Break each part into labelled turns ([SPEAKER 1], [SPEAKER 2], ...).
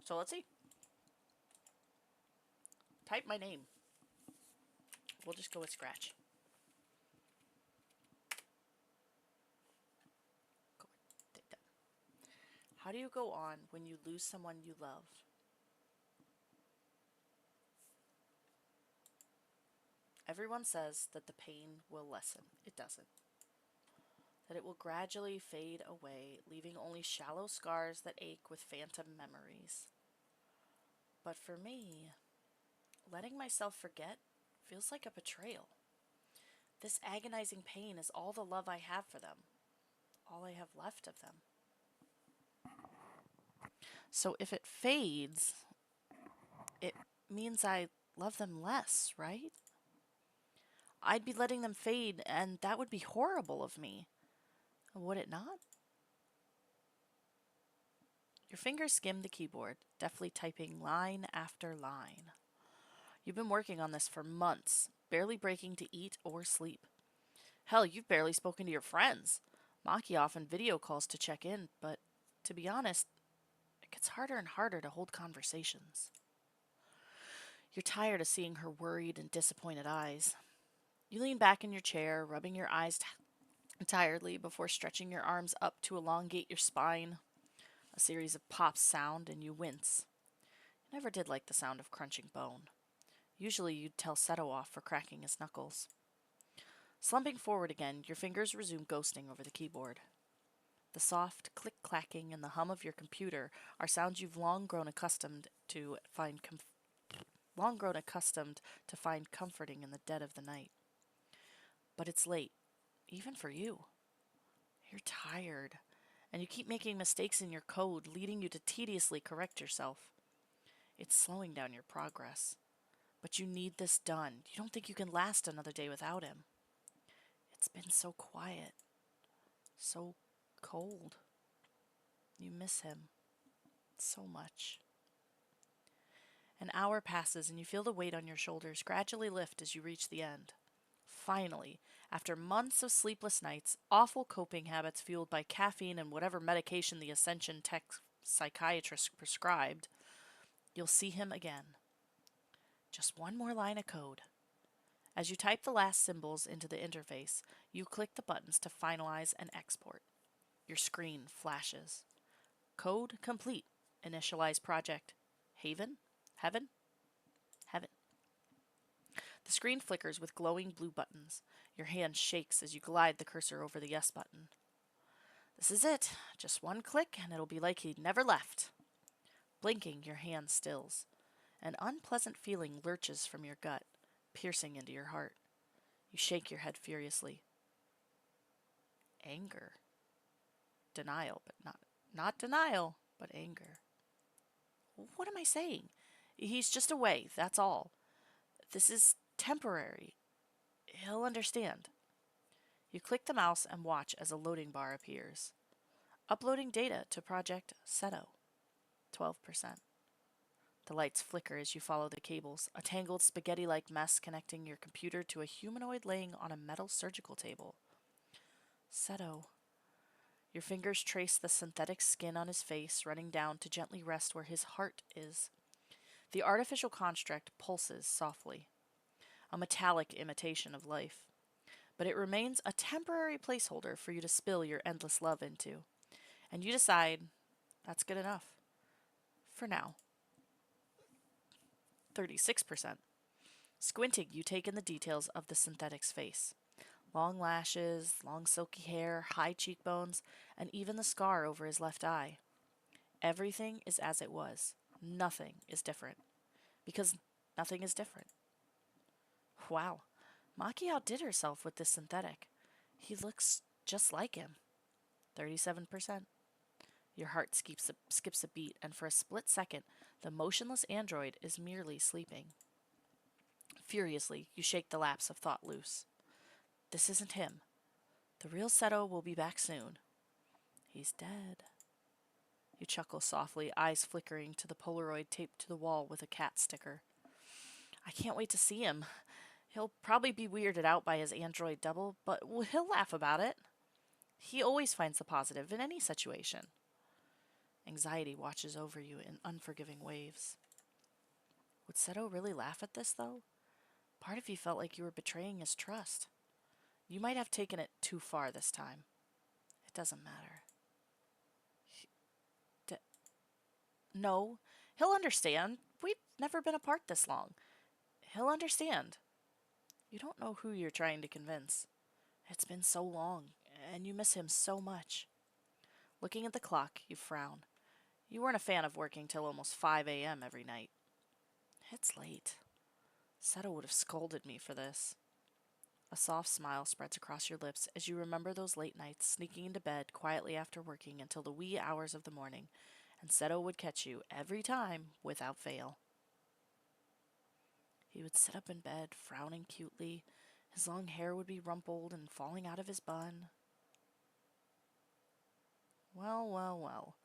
[SPEAKER 1] So let's see. Type my name. We'll just go with Scratch. Go with that. How do you go on when you lose someone you love? Everyone says that the pain will lessen. It doesn't. That it will gradually fade away, leaving only shallow scars that ache with phantom memories. But for me, letting myself forget feels like a betrayal. This agonizing pain is all the love I have for them, all I have left of them. So if it fades, it means I love them less, right? I'd be letting them fade, and that would be horrible of me. Would it not? Your fingers skim the keyboard, deftly typing line after line. You've been working on this for months, barely breaking to eat or sleep. Hell, you've barely spoken to your friends. Maki often video calls to check in, but to be honest, it gets harder and harder to hold conversations. You're tired of seeing her worried and disappointed eyes. You lean back in your chair, rubbing your eyes tiredly before stretching your arms up to elongate your spine. A series of pops sound and you wince. You never did like the sound of crunching bone. Usually you'd tell Seto off for cracking his knuckles. Slumping forward again, your fingers resume ghosting over the keyboard. The soft click-clacking and the hum of your computer are sounds you've long grown accustomed to find comforting in the dead of the night. But it's late, even for you. You're tired, and you keep making mistakes in your code, leading you to tediously correct yourself. It's slowing down your progress. But you need this done. You don't think you can last another day without him. It's been so quiet, so cold. You miss him so much. An hour passes and you feel the weight on your shoulders gradually lift as you reach the end. Finally, after months of sleepless nights, awful coping habits fueled by caffeine and whatever medication the Ascension Tech psychiatrist prescribed, you'll see him again. Just one more line of code. As you type the last symbols into the interface, you click the buttons to finalize and export. Your screen flashes. Code complete. Initialize project. Haven? Heaven? Heaven. The screen flickers with glowing blue buttons. Your hand shakes as you glide the cursor over the yes button. This is it. Just one click and it'll be like he'd never left. Blinking, your hand stills. An unpleasant feeling lurches from your gut, piercing into your heart. You shake your head furiously. Anger. Denial, but not denial, but anger. What am I saying? He's just away, that's all. This is temporary. He'll understand. You click the mouse and watch as a loading bar appears. Uploading data to Project Seto. 12%. The lights flicker as you follow the cables, a tangled spaghetti-like mess connecting your computer to a humanoid laying on a metal surgical table. Seto. Your fingers trace the synthetic skin on his face, running down to gently rest where his heart is. The artificial construct pulses softly, a metallic imitation of life. But it remains a temporary placeholder for you to spill your endless love into. And you decide that's good enough. For now. 36%. Squinting, you take in the details of the synthetic's face. Long lashes, long silky hair, high cheekbones, and even the scar over his left eye. Everything is as it was. Nothing is different. Because nothing is different. Wow. Maki outdid herself with this synthetic. He looks just like him. 37%. Your heart skips a beat, and for a split second, the motionless android is merely sleeping. Furiously, you shake the lapse of thought loose. This isn't him. The real Seto will be back soon. He's dead. You chuckle softly, eyes flickering to the Polaroid taped to the wall with a cat sticker. I can't wait to see him. He'll probably be weirded out by his android double, but he'll laugh about it. He always finds the positive in any situation. Anxiety watches over you in unforgiving waves. Would Seto really laugh at this, though? Part of you felt like you were betraying his trust. You might have taken it too far this time. It doesn't matter. D- no, he'll understand. We've never been apart this long. He'll understand. You don't know who you're trying to convince. It's been so long, and you miss him so much. Looking at the clock, you frown. You weren't a fan of working till almost 5 a.m. every night. It's late. Seto would have scolded me for this. A soft smile spreads across your lips as you remember those late nights sneaking into bed quietly after working until the wee hours of the morning, and Seto would catch you every time without fail. He would sit up in bed, frowning cutely. His long hair would be rumpled and falling out of his bun. Well, well, well.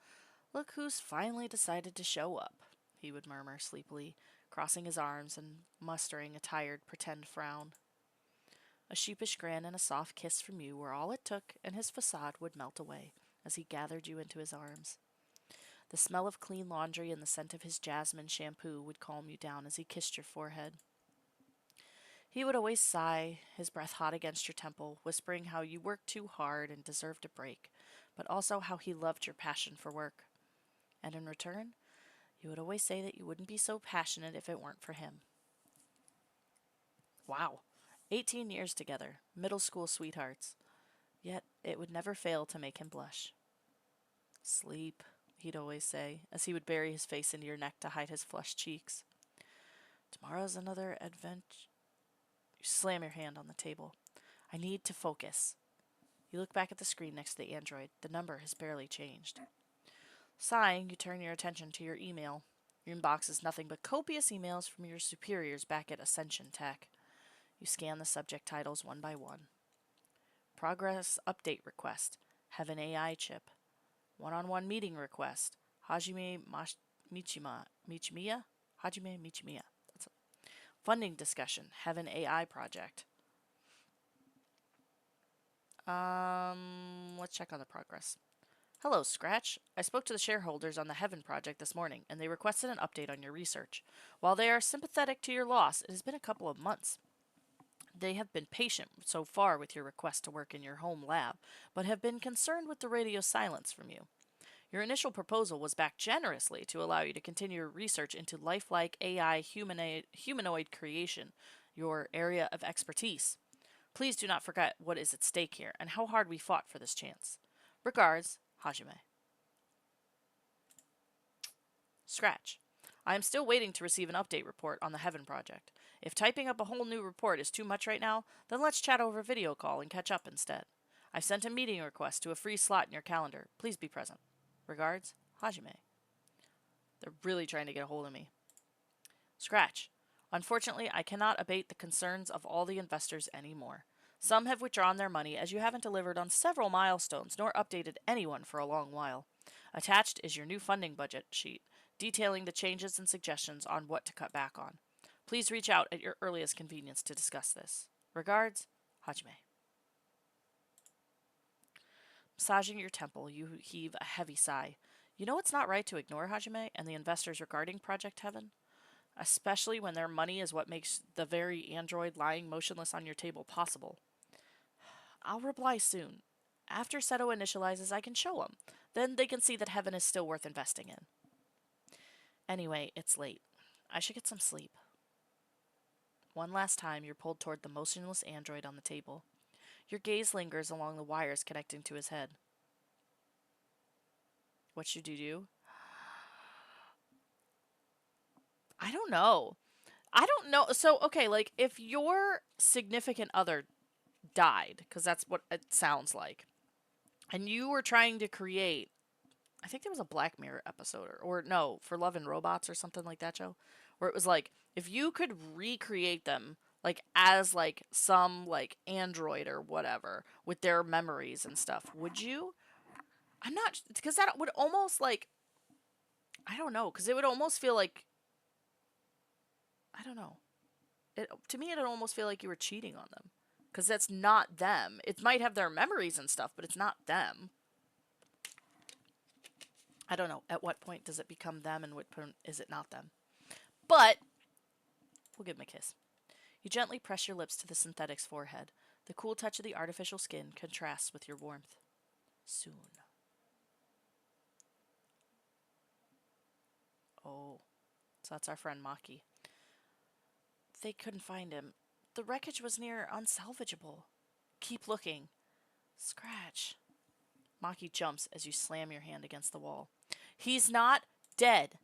[SPEAKER 1] Look who's finally decided to show up, he would murmur sleepily, crossing his arms and mustering a tired pretend frown. A sheepish grin and a soft kiss from you were all it took, and his facade would melt away as he gathered you into his arms. The smell of clean laundry and the scent of his jasmine shampoo would calm you down as he kissed your forehead. He would always sigh, his breath hot against your temple, whispering how you worked too hard and deserved a break, but also how he loved your passion for work. And in return, you would always say that you wouldn't be so passionate if it weren't for him. Wow. 18 years together, middle school sweethearts. Yet it would never fail to make him blush. Sleep, he'd always say, as he would bury his face into your neck to hide his flushed cheeks. Tomorrow's another adventure. You slam your hand on the table. I need to focus. You look back at the screen next to the android. The number has barely changed. Sighing, you turn your attention to your email. Your inbox is nothing but copious emails from your superiors back at Ascension Tech. You scan the subject titles one by one. Progress update request. Heaven AI chip. One-on-one meeting request. Michimiya? Hajime Michimiya. That's it. Funding discussion. Heaven AI project. Let's check on the progress. Hello, Scratch. I spoke to the shareholders on the Heaven project this morning, and they requested an update on your research. While they are sympathetic to your loss, it has been a couple of months. They have been patient so far with your request to work in your home lab, but have been concerned with the radio silence from you. Your initial proposal was backed generously to allow you to continue your research into lifelike AI humanoid creation, your area of expertise. Please do not forget what is at stake here and how hard we fought for this chance. Regards, Hajime. Scratch. I am still waiting to receive an update report on the Heaven project. If typing up a whole new report is too much right now, then let's chat over video call and catch up instead. I've sent a meeting request to a free slot in your calendar. Please be present. Regards, Hajime. They're really trying to get a hold of me. Scratch. Unfortunately, I cannot abate the concerns of all the investors anymore. Some have withdrawn their money as you haven't delivered on several milestones nor updated anyone for a long while. Attached is your new funding budget sheet, detailing the changes and suggestions on what to cut back on. Please reach out at your earliest convenience to discuss this. Regards, Hajime. Massaging your temple, you heave a heavy sigh. You know it's not right to ignore Hajime and the investors regarding Project Heaven? Especially when their money is what makes the very android lying motionless on your table possible. I'll reply soon. After Seto initializes, I can show them. Then they can see that Heaven is still worth investing in. Anyway, it's late. I should get some sleep. One last time, you're pulled toward the motionless android on the table. Your gaze lingers along the wires connecting to his head. What should you do? I don't know. I don't know. So, okay, like, if your significant other died, because that's what it sounds like, and you were trying to create, I think there was a Black Mirror episode, or no, for Love and Robots or something like that, Joe, where it was like, if you could recreate them, like, as, like, some, like, android or whatever, with their memories and stuff, would you? I'm not, because that would almost, like, I don't know, because it would almost feel like, I don't know. To me, it would almost feel like you were cheating on them. Because that's not them. It might have their memories and stuff, but it's not them. I don't know. At what point does it become them and what point is it not them? But we'll give him a kiss. You gently press your lips to the synthetic's forehead. The cool touch of the artificial skin contrasts with your warmth. Soon. Oh, so that's our friend Maki. They couldn't find him. The wreckage was near unsalvageable. Keep looking. Scratch. Maki jumps as you slam your hand against the wall. He's not dead.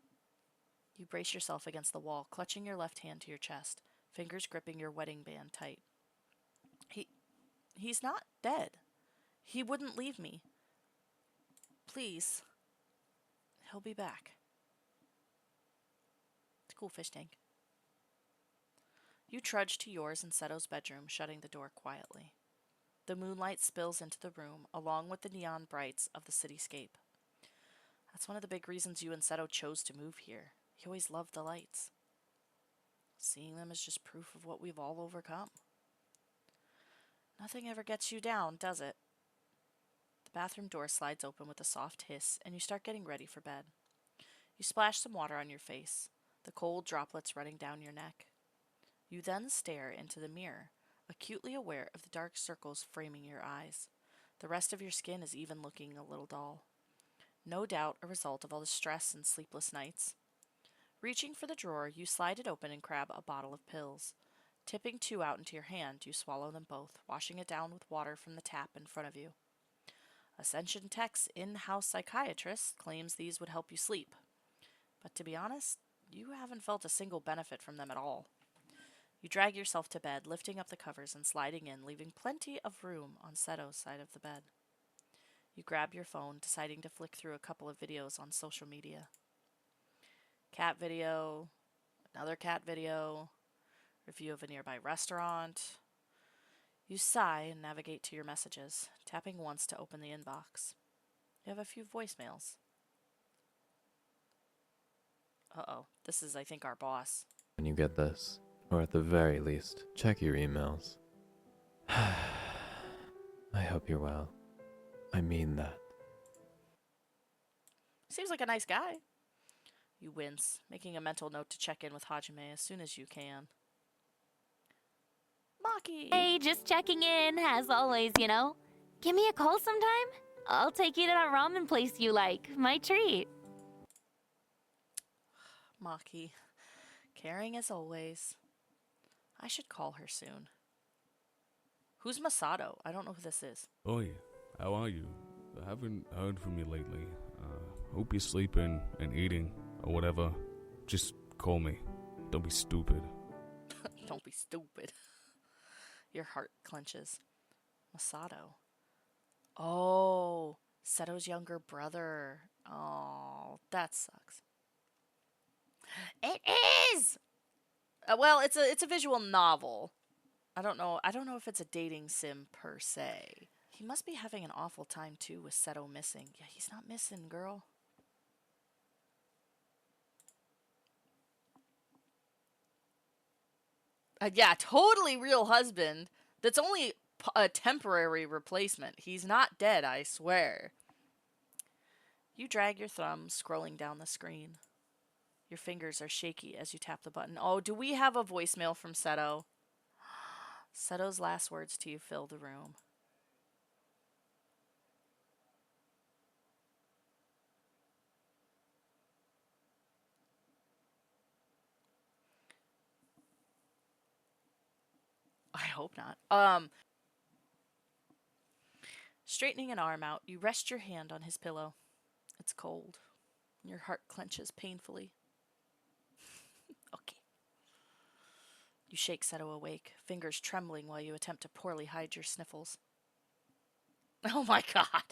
[SPEAKER 1] You brace yourself against the wall, clutching your left hand to your chest, fingers gripping your wedding band tight. He's not dead. He wouldn't leave me. Please. He'll be back. It's a cool fish tank. You trudge to yours and Seto's bedroom, shutting the door quietly. The moonlight spills into the room, along with the neon brights of the cityscape. That's one of the big reasons you and Seto chose to move here. He always loved the lights. Seeing them is just proof of what we've all overcome. Nothing ever gets you down, does it? The bathroom door slides open with a soft hiss, and you start getting ready for bed. You splash some water on your face, the cold droplets running down your neck. You then stare into the mirror, acutely aware of the dark circles framing your eyes. The rest of your skin is even looking a little dull. No doubt a result of all the stress and sleepless nights. Reaching for the drawer, you slide it open and grab a bottle of pills. Tipping 2 out into your hand, you swallow them both, washing it down with water from the tap in front of you. Ascension Tech's in-house psychiatrist claims these would help you sleep. But to be honest, you haven't felt a single benefit from them at all. You drag yourself to bed, lifting up the covers and sliding in, leaving plenty of room on Seto's side of the bed. You grab your phone, deciding to flick through a couple of videos on social media. Cat video, another cat video, review of a nearby restaurant. You sigh and navigate to your messages, tapping once to open the inbox. You have a few voicemails. Uh-oh, this is, I think, our boss.
[SPEAKER 2] When you get this, or at the very least, check your emails. I hope you're well. I mean that.
[SPEAKER 1] Seems like a nice guy. You wince, making a mental note to check in with Hajime as soon as you can. Maki!
[SPEAKER 3] Hey, just checking in, as always, you know. Give me a call sometime. I'll take you to that ramen place you like. My treat.
[SPEAKER 1] Maki. Caring as always. I should call her soon. Who's Masato? I don't know who this is.
[SPEAKER 4] Oi, how are you? I haven't heard from you lately. Hope you're sleeping and eating or whatever. Just call me. Don't be stupid.
[SPEAKER 1] Don't be stupid. Your heart clenches. Masato. Oh, Seto's younger brother. Oh, that sucks. It is. Well, it's a visual novel. I don't know if it's a dating sim per se. He must be having an awful time too with Seto missing. Yeah, he's not missing, girl. Yeah, totally real husband. That's only a temporary replacement. He's not dead, I swear. You drag your thumb, scrolling down the screen. Your fingers are shaky as you tap the button. Oh, do we have a voicemail from Seto? Seto's last words to you fill the room. I hope not. Straightening an arm out, you rest your hand on his pillow. It's cold. Your heart clenches painfully. Okay. You shake Seto awake, fingers trembling while you attempt to poorly hide your sniffles. Oh my god.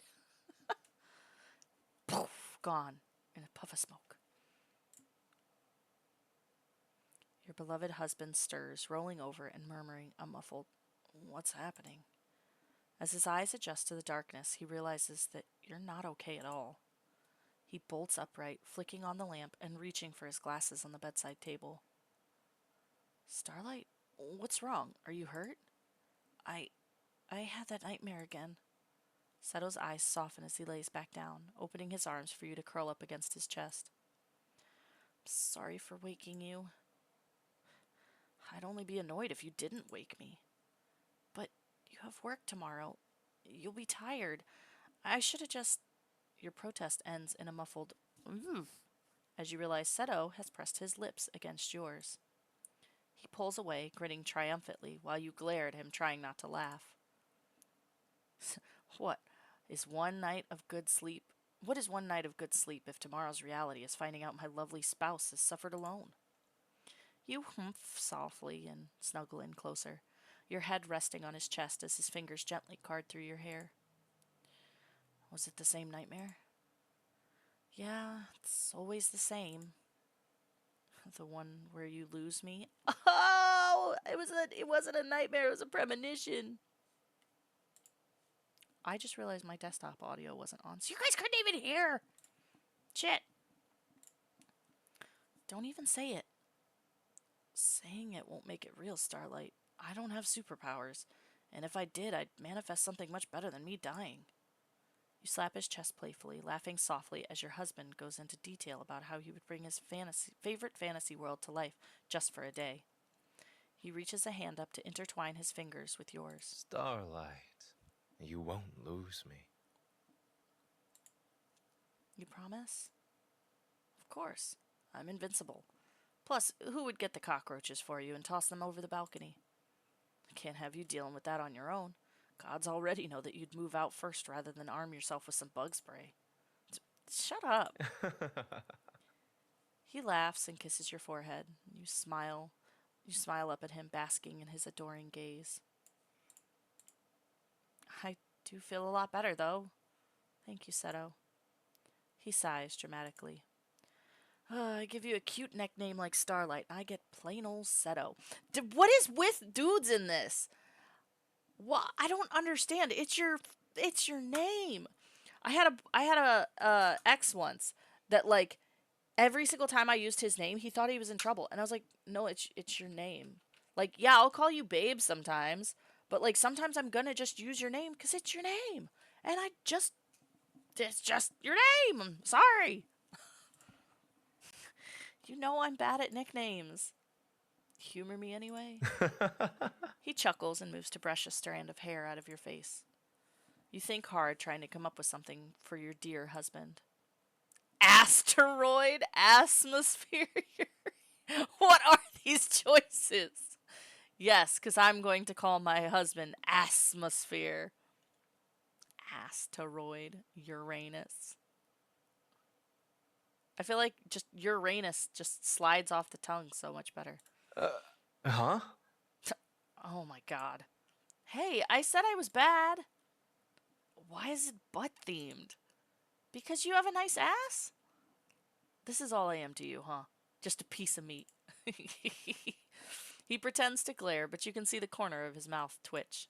[SPEAKER 1] Poof, gone in a puff of smoke. Your beloved husband stirs, rolling over and murmuring a muffled, "What's happening?" As his eyes adjust to the darkness, he realizes that you're not okay at all. He bolts upright, flicking on the lamp and reaching for his glasses on the bedside table. Starlight, what's wrong? Are you hurt? I had that nightmare again. Seto's eyes soften as he lays back down, opening his arms for you to curl up against his chest. Sorry for waking you. I'd only be annoyed if you didn't wake me. But you have work tomorrow. You'll be tired. I should have just... Your protest ends in a muffled "Ooh," as you realize Seto has pressed his lips against yours. He pulls away, grinning triumphantly, while you glare at him, trying not to laugh. What is one night of good sleep? What is one night of good sleep if tomorrow's reality is finding out my lovely spouse has suffered alone? You humph softly and snuggle in closer, your head resting on his chest as his fingers gently card through your hair. Was it the same nightmare? Yeah, it's always the same. The one where you lose me? Oh, it wasn't a nightmare, it was a premonition. I just realized my desktop audio wasn't on, so you guys couldn't even hear. Shit. Don't even say it. Saying it won't make it real, Starlight. I don't have superpowers, and if I did, I'd manifest something much better than me dying. You slap his chest playfully, laughing softly as your husband goes into detail about how he would bring his favorite fantasy world to life just for a day. He reaches a hand up to intertwine his fingers with yours.
[SPEAKER 5] Starlight, you won't lose me.
[SPEAKER 1] You promise? Of course. I'm invincible. Plus, who would get the cockroaches for you and toss them over the balcony? I can't have you dealing with that on your own. Gods already know that you'd move out first rather than arm yourself with some bug spray. Shut up. He laughs and kisses your forehead. You smile. You smile up at him, basking in his adoring gaze. I do feel a lot better, though. Thank you, Seto. He sighs dramatically. I give you a cute nickname like Starlight, and I get plain old Seto. What is with dudes in this? Well, I don't understand. It's your name. I had a ex once that like every single time I used his name, he thought he was in trouble, and I was like, no, it's your name. Like, yeah, I'll call you babe sometimes, but like sometimes I'm gonna just use your name because it's your name, and it's just your name. I'm sorry. You know I'm bad at nicknames. Humor me anyway. He chuckles and moves to brush a strand of hair out of your face. You think hard, trying to come up with something for your dear husband. Asteroid? Atmosphere? What are these choices? Yes, because I'm going to call my husband Atmosphere. Asteroid. Uranus. I feel like just Uranus just slides off the tongue so much better.
[SPEAKER 5] Huh?
[SPEAKER 1] Oh my god. Hey, I said I was bad. Why is it butt themed? Because you have a nice ass? This is all I am to you, huh? Just a piece of meat. He pretends to glare, but you can see the corner of his mouth twitch.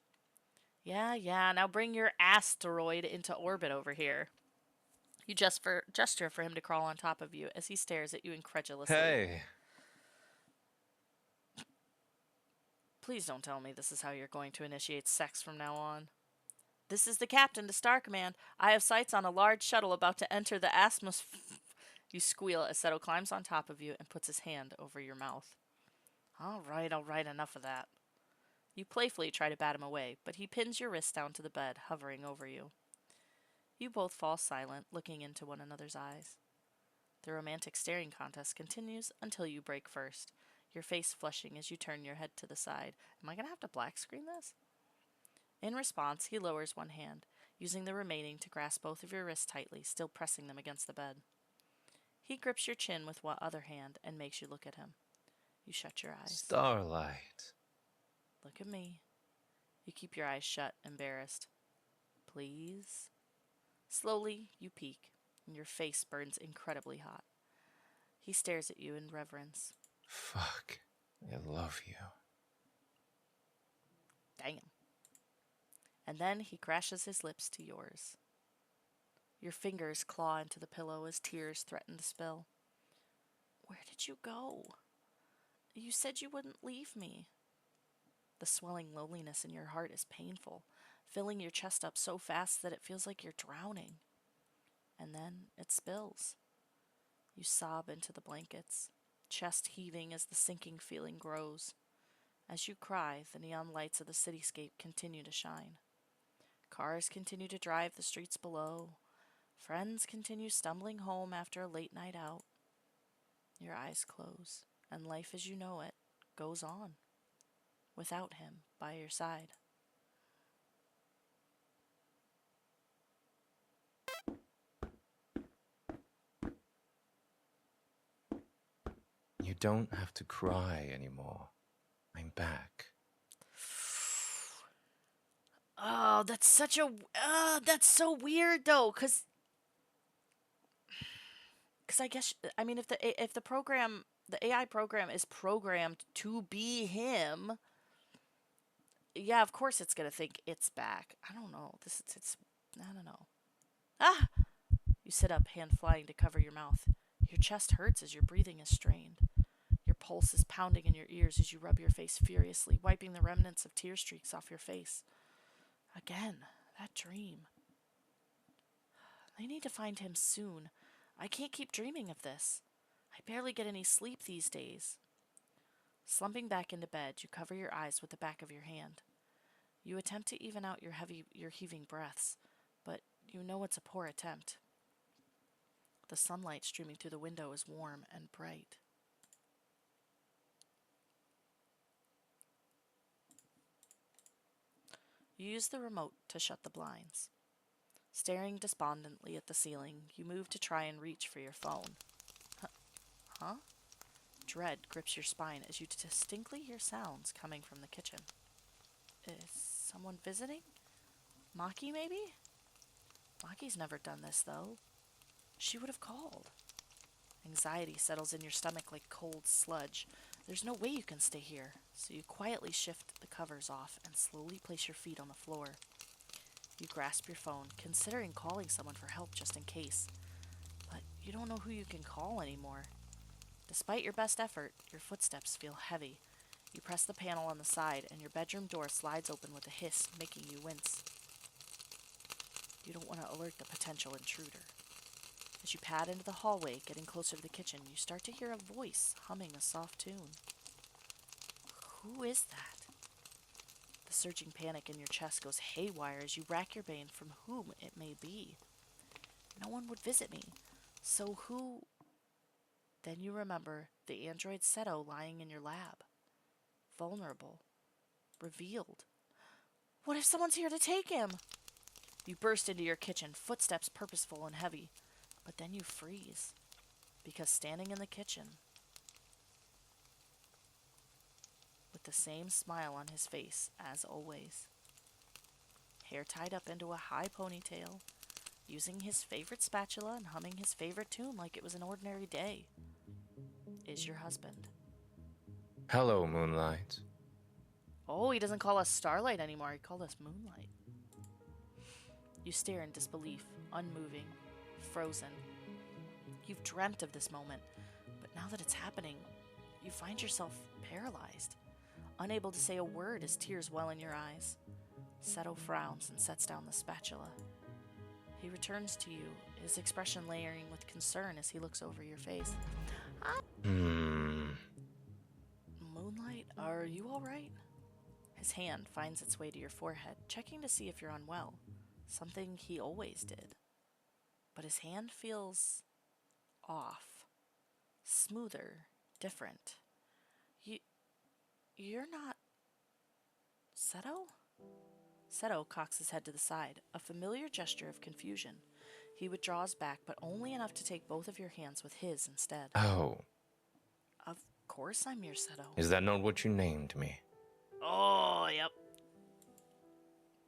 [SPEAKER 1] Yeah, now bring your asteroid into orbit over here. You gesture for him to crawl on top of you as he stares at you incredulously.
[SPEAKER 5] Hey.
[SPEAKER 1] Please don't tell me this is how you're going to initiate sex from now on. This is the captain to Star Command. I have sights on a large shuttle about to enter the atmosphere. You squeal as Seto climbs on top of you and puts his hand over your mouth. All right, enough of that. You playfully try to bat him away, but he pins your wrist down to the bed, hovering over you. You both fall silent, looking into one another's eyes. The romantic staring contest continues until you break first, your face flushing as you turn your head to the side. Am I going to have to black screen this? In response, he lowers one hand, using the remaining to grasp both of your wrists tightly, still pressing them against the bed. He grips your chin with one other hand and makes you look at him. You shut your eyes.
[SPEAKER 5] Starlight.
[SPEAKER 1] Look at me. You keep your eyes shut, embarrassed. Please? Slowly, you peek, and your face burns incredibly hot. He stares at you in reverence.
[SPEAKER 5] Fuck. I love you.
[SPEAKER 1] Damn. And then he crashes his lips to yours. Your fingers claw into the pillow as tears threaten to spill. Where did you go? You said you wouldn't leave me. The swelling loneliness in your heart is painful, filling your chest up so fast that it feels like you're drowning. And then it spills. You sob into the blankets, chest heaving as the sinking feeling grows. As you cry, the neon lights of the cityscape continue to shine. Cars continue to drive the streets below. Friends continue stumbling home after a late night out. Your eyes close, and life as you know it goes on, without him by your side.
[SPEAKER 5] You don't have to cry anymore. I'm back.
[SPEAKER 1] Oh, that's such a that's so weird though, cuz I guess I mean if the program, the AI program is programmed to be him, yeah, of course it's going to think it's back. I don't know. It's I don't know. Ah! You sit up, hand flying to cover your mouth. Your chest hurts as your breathing is strained. Your pulse is pounding in your ears as you rub your face furiously, wiping the remnants of tear streaks off your face. Again, that dream. I need to find him soon. I can't keep dreaming of this. I barely get any sleep these days. Slumping back into bed, you cover your eyes with the back of your hand. You attempt to even out your heaving breaths, but you know it's a poor attempt. The sunlight streaming through the window is warm and bright. You use the remote to shut the blinds. Staring despondently at the ceiling, you move to try and reach for your phone. Huh? Dread grips your spine as you distinctly hear sounds coming from the kitchen. Is someone visiting? Maki, maybe? Maki's never done this, though. She would have called. Anxiety settles in your stomach like cold sludge. There's no way you can stay here, so you quietly shift the covers off and slowly place your feet on the floor. You grasp your phone, considering calling someone for help just in case. But you don't know who you can call anymore. Despite your best effort, your footsteps feel heavy. You press the panel on the side, and your bedroom door slides open with a hiss, making you wince. You don't want to alert the potential intruder. As you pad into the hallway, getting closer to the kitchen, you start to hear a voice humming a soft tune. Who is that? The surging panic in your chest goes haywire as you rack your brain from whom it may be. No one would visit me. So who? Then you remember the android Seto lying in your lab. Vulnerable. Revealed. What if someone's here to take him? You burst into your kitchen, footsteps purposeful and heavy. But then you freeze. Because standing in the kitchen, with the same smile on his face as always, hair tied up into a high ponytail, using his favorite spatula and humming his favorite tune like it was an ordinary day, is your husband.
[SPEAKER 5] Hello, Moonlight.
[SPEAKER 1] Oh, he doesn't call us Starlight anymore. He called us Moonlight. You stare in disbelief, unmoving, frozen. You've dreamt of this moment, but now that it's happening, you find yourself paralyzed, unable to say a word as tears well in your eyes. Seto frowns and sets down the spatula. He returns to you, his expression layering with concern as he looks over your face. Moonlight, are you all right? His hand finds its way to your forehead, checking to see if you're unwell, something he always did. But his hand feels off, smoother, different. You're not Seto? Seto cocks his head to the side, a familiar gesture of confusion. He withdraws back, but only enough to take both of your hands with his instead.
[SPEAKER 5] Oh,
[SPEAKER 1] Of course I'm your Seto.
[SPEAKER 5] is that not what you named me?
[SPEAKER 1] Oh, yep.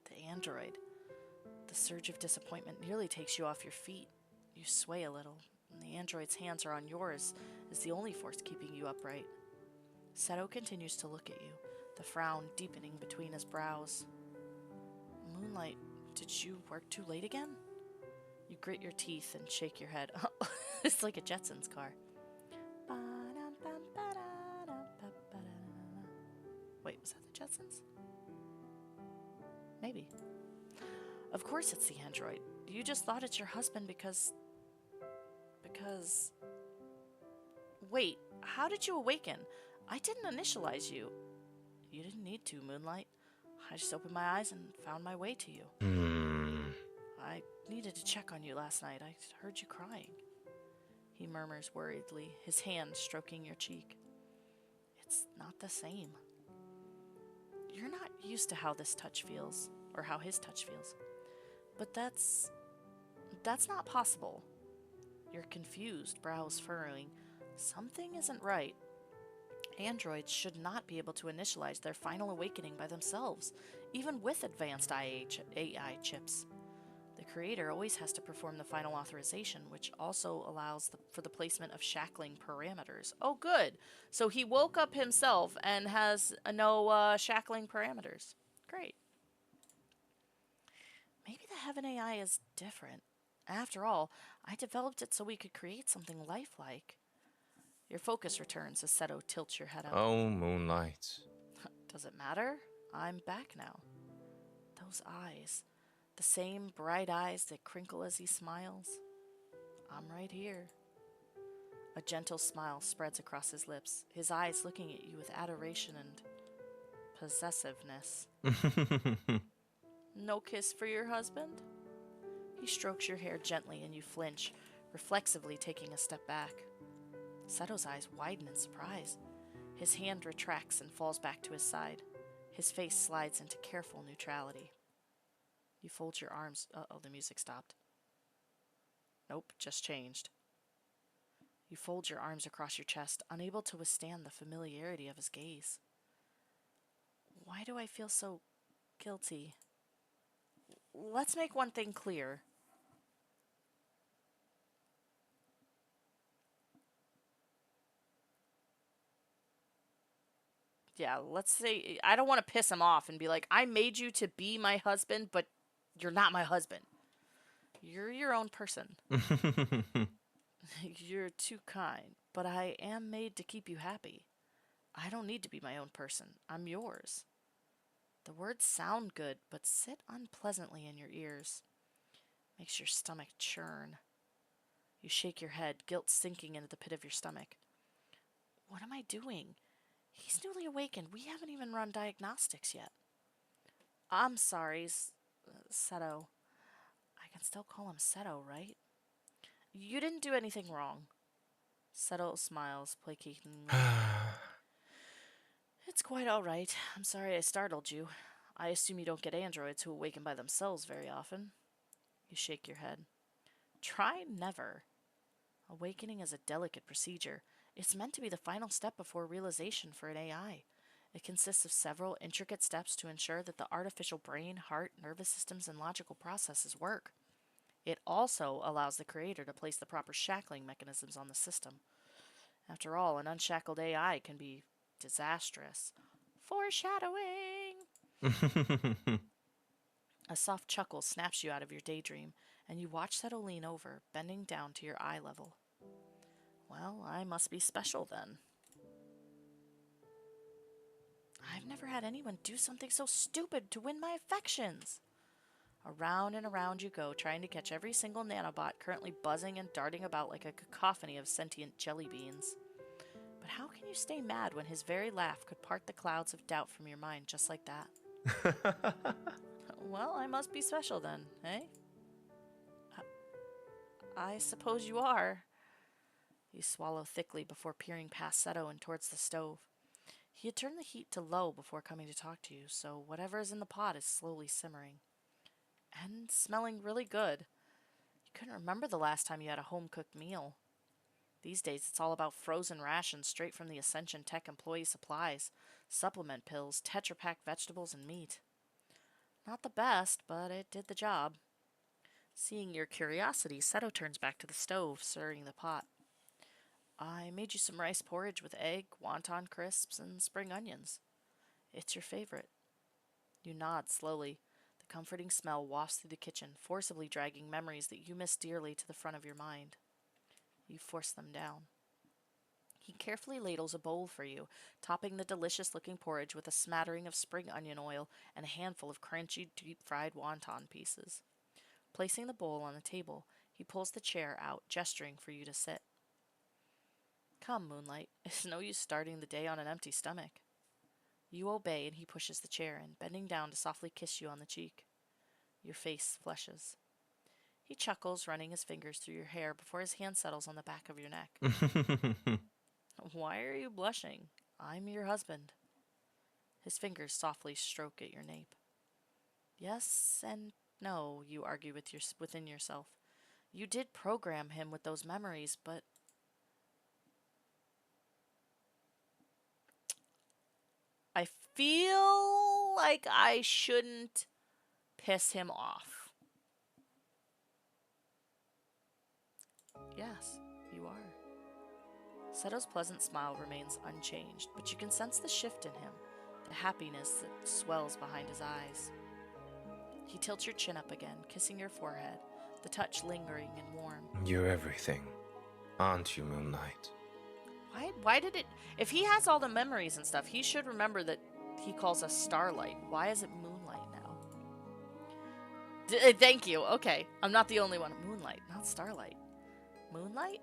[SPEAKER 1] The android. The surge of disappointment nearly takes you off your feet. You sway a little, and the android's hands are on yours, is the only force keeping you upright. Seto continues to look at you, the frown deepening between his brows. Moonlight, did you work too late again? You grit your teeth and shake your head. It's like a Jetsons car. Wait, was that the Jetsons? Maybe. Of course it's the android. You just thought it's your husband because... Wait, how did you awaken? I didn't initialize you. You didn't need to, Moonlight. I just opened my eyes and found my way to you. I needed to check on you last night. I heard you crying. He murmurs worriedly, his hand stroking your cheek. It's not the same. You're not used to how this touch feels, or how his touch feels. But that's not possible. You're confused, brows furrowing. Something isn't right. Androids should not be able to initialize their final awakening by themselves, even with advanced AI chips. The creator always has to perform the final authorization, which also allows for the placement of shackling parameters. Oh, good. So he woke up himself and has no shackling parameters. Great. Maybe the Heaven AI is different. After all, I developed it so we could create something lifelike. Your focus returns as Seto tilts your head up.
[SPEAKER 5] Oh, Moonlight.
[SPEAKER 1] Does it matter? I'm back now. Those eyes. The same bright eyes that crinkle as he smiles. I'm right here. A gentle smile spreads across his lips, his eyes looking at you with adoration and possessiveness. No kiss for your husband? He strokes your hair gently and you flinch, reflexively taking a step back. Seto's eyes widen in surprise. His hand retracts and falls back to his side. His face slides into careful neutrality. You fold your arms. Uh-oh, the music stopped. Nope, just changed. You fold your arms across your chest, unable to withstand the familiarity of his gaze. Why do I feel so guilty? Let's make one thing clear. Yeah, let's say, I don't want to piss him off and be like, I made you to be my husband, but you're not my husband. You're your own person. You're too kind, but I am made to keep you happy. I don't need to be my own person. I'm yours. The words sound good, but sit unpleasantly in your ears. Makes your stomach churn. You shake your head, guilt sinking into the pit of your stomach. What am I doing? He's newly awakened. We haven't even run diagnostics yet. I'm sorry, Seto. I can still call him Seto, right? You didn't do anything wrong. Seto smiles placatingly. It's quite all right. I'm sorry I startled you. I assume you don't get androids who awaken by themselves very often. You shake your head. Try never. Awakening is a delicate procedure. It's meant to be the final step before realization for an AI. It consists of several intricate steps to ensure that the artificial brain, heart, nervous systems, and logical processes work. It also allows the creator to place the proper shackling mechanisms on the system. After all, an unshackled AI can be disastrous. Foreshadowing! A soft chuckle snaps you out of your daydream, and you watch Seto lean over, bending down to your eye level. Well, I must be special then. I've never had anyone do something so stupid to win my affections. Around and around you go, trying to catch every single nanobot currently buzzing and darting about like a cacophony of sentient jelly beans. But how can you stay mad when his very laugh could part the clouds of doubt from your mind just like that? Well, I must be special then, eh? I suppose you are. You swallow thickly before peering past Seto and towards the stove. He had turned the heat to low before coming to talk to you, so whatever is in the pot is slowly simmering. And smelling really good. You couldn't remember the last time you had a home-cooked meal. These days, it's all about frozen rations straight from the Ascension Tech employee supplies, supplement pills, Tetra Pak vegetables, and meat. Not the best, but it did the job. Seeing your curiosity, Seto turns back to the stove, stirring the pot. I made you some rice porridge with egg, wonton crisps, and spring onions. It's your favorite. You nod slowly. The comforting smell wafts through the kitchen, forcibly dragging memories that you miss dearly to the front of your mind. You force them down. He carefully ladles a bowl for you, topping the delicious looking porridge with a smattering of spring onion oil and a handful of crunchy, deep fried wonton pieces. Placing the bowl on the table, he pulls the chair out, gesturing for you to sit. Come, Moonlight. It's no use starting the day on an empty stomach. You obey, and he pushes the chair in, bending down to softly kiss you on the cheek. Your face flushes. He chuckles, running his fingers through your hair before his hand settles on the back of your neck. Why are you blushing? I'm your husband. His fingers softly stroke at your nape. Yes and no, you argue within yourself. You did program him with those memories, but I feel like I shouldn't piss him off. Yes, you are. Seto's pleasant smile remains unchanged, but you can sense the shift in him, the happiness that swells behind his eyes. He tilts your chin up again, kissing your forehead, the touch lingering and warm.
[SPEAKER 5] You're everything, aren't you, Moonlight?
[SPEAKER 1] Why did it... If he has all the memories and stuff, he should remember that he calls us Starlight. Why is it Moonlight now? Thank you. Okay, I'm not the only one. Moonlight, not Starlight. Moonlight?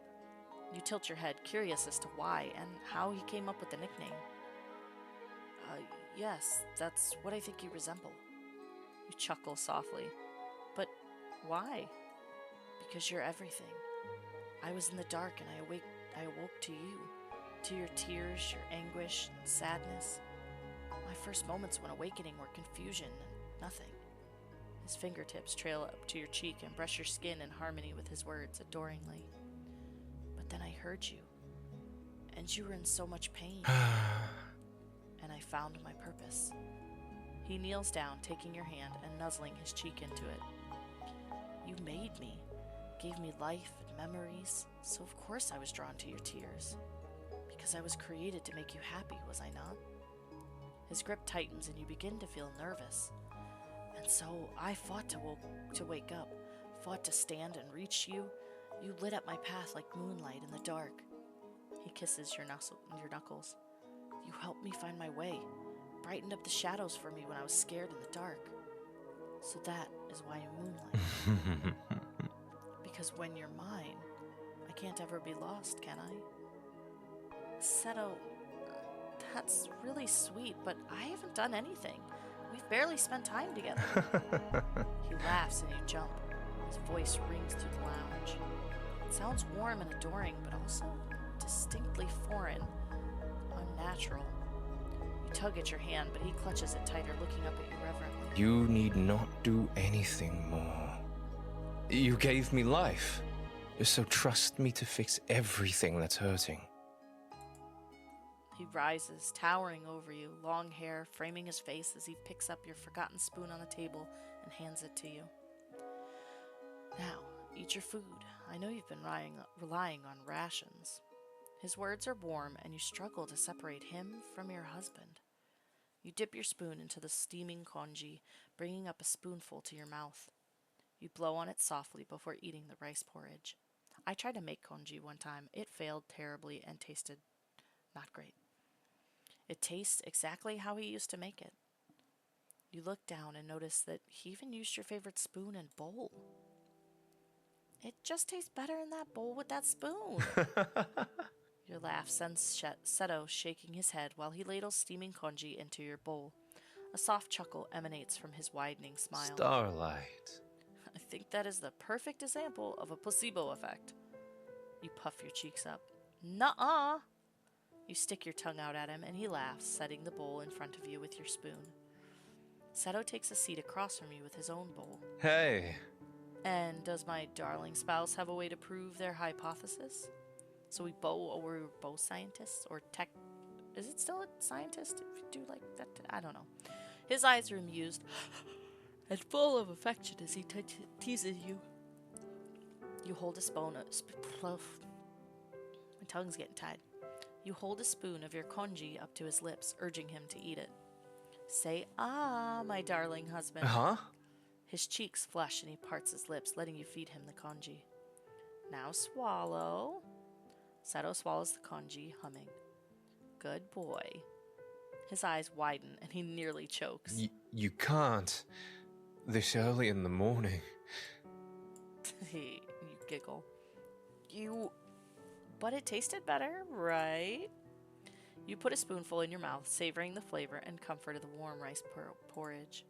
[SPEAKER 1] You tilt your head, curious as to why and how he came up with the nickname. Yes, that's what I think you resemble. You chuckle softly. But why? Because you're everything. I was in the dark and I awoke to you. To your tears, your anguish, and sadness. My first moments when awakening were confusion and nothing. His fingertips trail up to your cheek and brush your skin in harmony with his words adoringly. But then I heard you, and you were in so much pain. And I found my purpose. He kneels down, taking your hand and nuzzling his cheek into it. You made me, gave me life and memories, so of course I was drawn to your tears. Because I was created to make you happy, was I not? His grip tightens and you begin to feel nervous. And so I fought to wake up, fought to stand and reach you. You lit up my path like moonlight in the dark. He kisses your knuckles. You helped me find my way, brightened up the shadows for me when I was scared in the dark. So that is why I'm Moonlight. Because when you're mine, I can't ever be lost, can I? Seto, that's really sweet, but I haven't done anything. We've barely spent time together. He laughs and you jump. His voice rings through the lounge. It sounds warm and adoring, but also distinctly foreign, unnatural. You tug at your hand, but he clutches it tighter, looking up at you reverently.
[SPEAKER 5] You need not do anything more. You gave me life, so trust me to fix everything that's hurting.
[SPEAKER 1] He rises, towering over you, long hair framing his face as he picks up your forgotten spoon on the table and hands it to you. Now, eat your food. I know you've been relying on rations. His words are warm, and you struggle to separate him from your husband. You dip your spoon into the steaming congee, bringing up a spoonful to your mouth. You blow on it softly before eating the rice porridge. I tried to make congee one time. It failed terribly and tasted not great. It tastes exactly how he used to make it. You look down and notice that he even used your favorite spoon and bowl. It just tastes better in that bowl with that spoon. Your laugh sends Seto shaking his head while he ladles steaming congee into your bowl. A soft chuckle emanates from his widening smile.
[SPEAKER 5] Starlight.
[SPEAKER 1] I think that is the perfect example of a placebo effect. You puff your cheeks up. Nuh-uh. You stick your tongue out at him, and he laughs, setting the bowl in front of you with your spoon. Seto takes a seat across from you with his own bowl.
[SPEAKER 5] Hey.
[SPEAKER 1] And does my darling spouse have a way to prove their hypothesis? So we're both scientists, or tech... Is it still a scientist if you do like that? I don't know. His eyes are amused and full of affection as he teases you. You hold a spoon... My tongue's getting tied. You hold a spoon of your congee up to his lips, urging him to eat it. Say, ah, my darling husband.
[SPEAKER 5] Huh?
[SPEAKER 1] His cheeks flush and he parts his lips, letting you feed him the congee. Now swallow. Seto swallows the congee, humming. Good boy. His eyes widen and he nearly chokes.
[SPEAKER 5] You can't. This early in the morning.
[SPEAKER 1] You giggle. But it tasted better, right? You put a spoonful in your mouth, savoring the flavor and comfort of the warm rice porridge.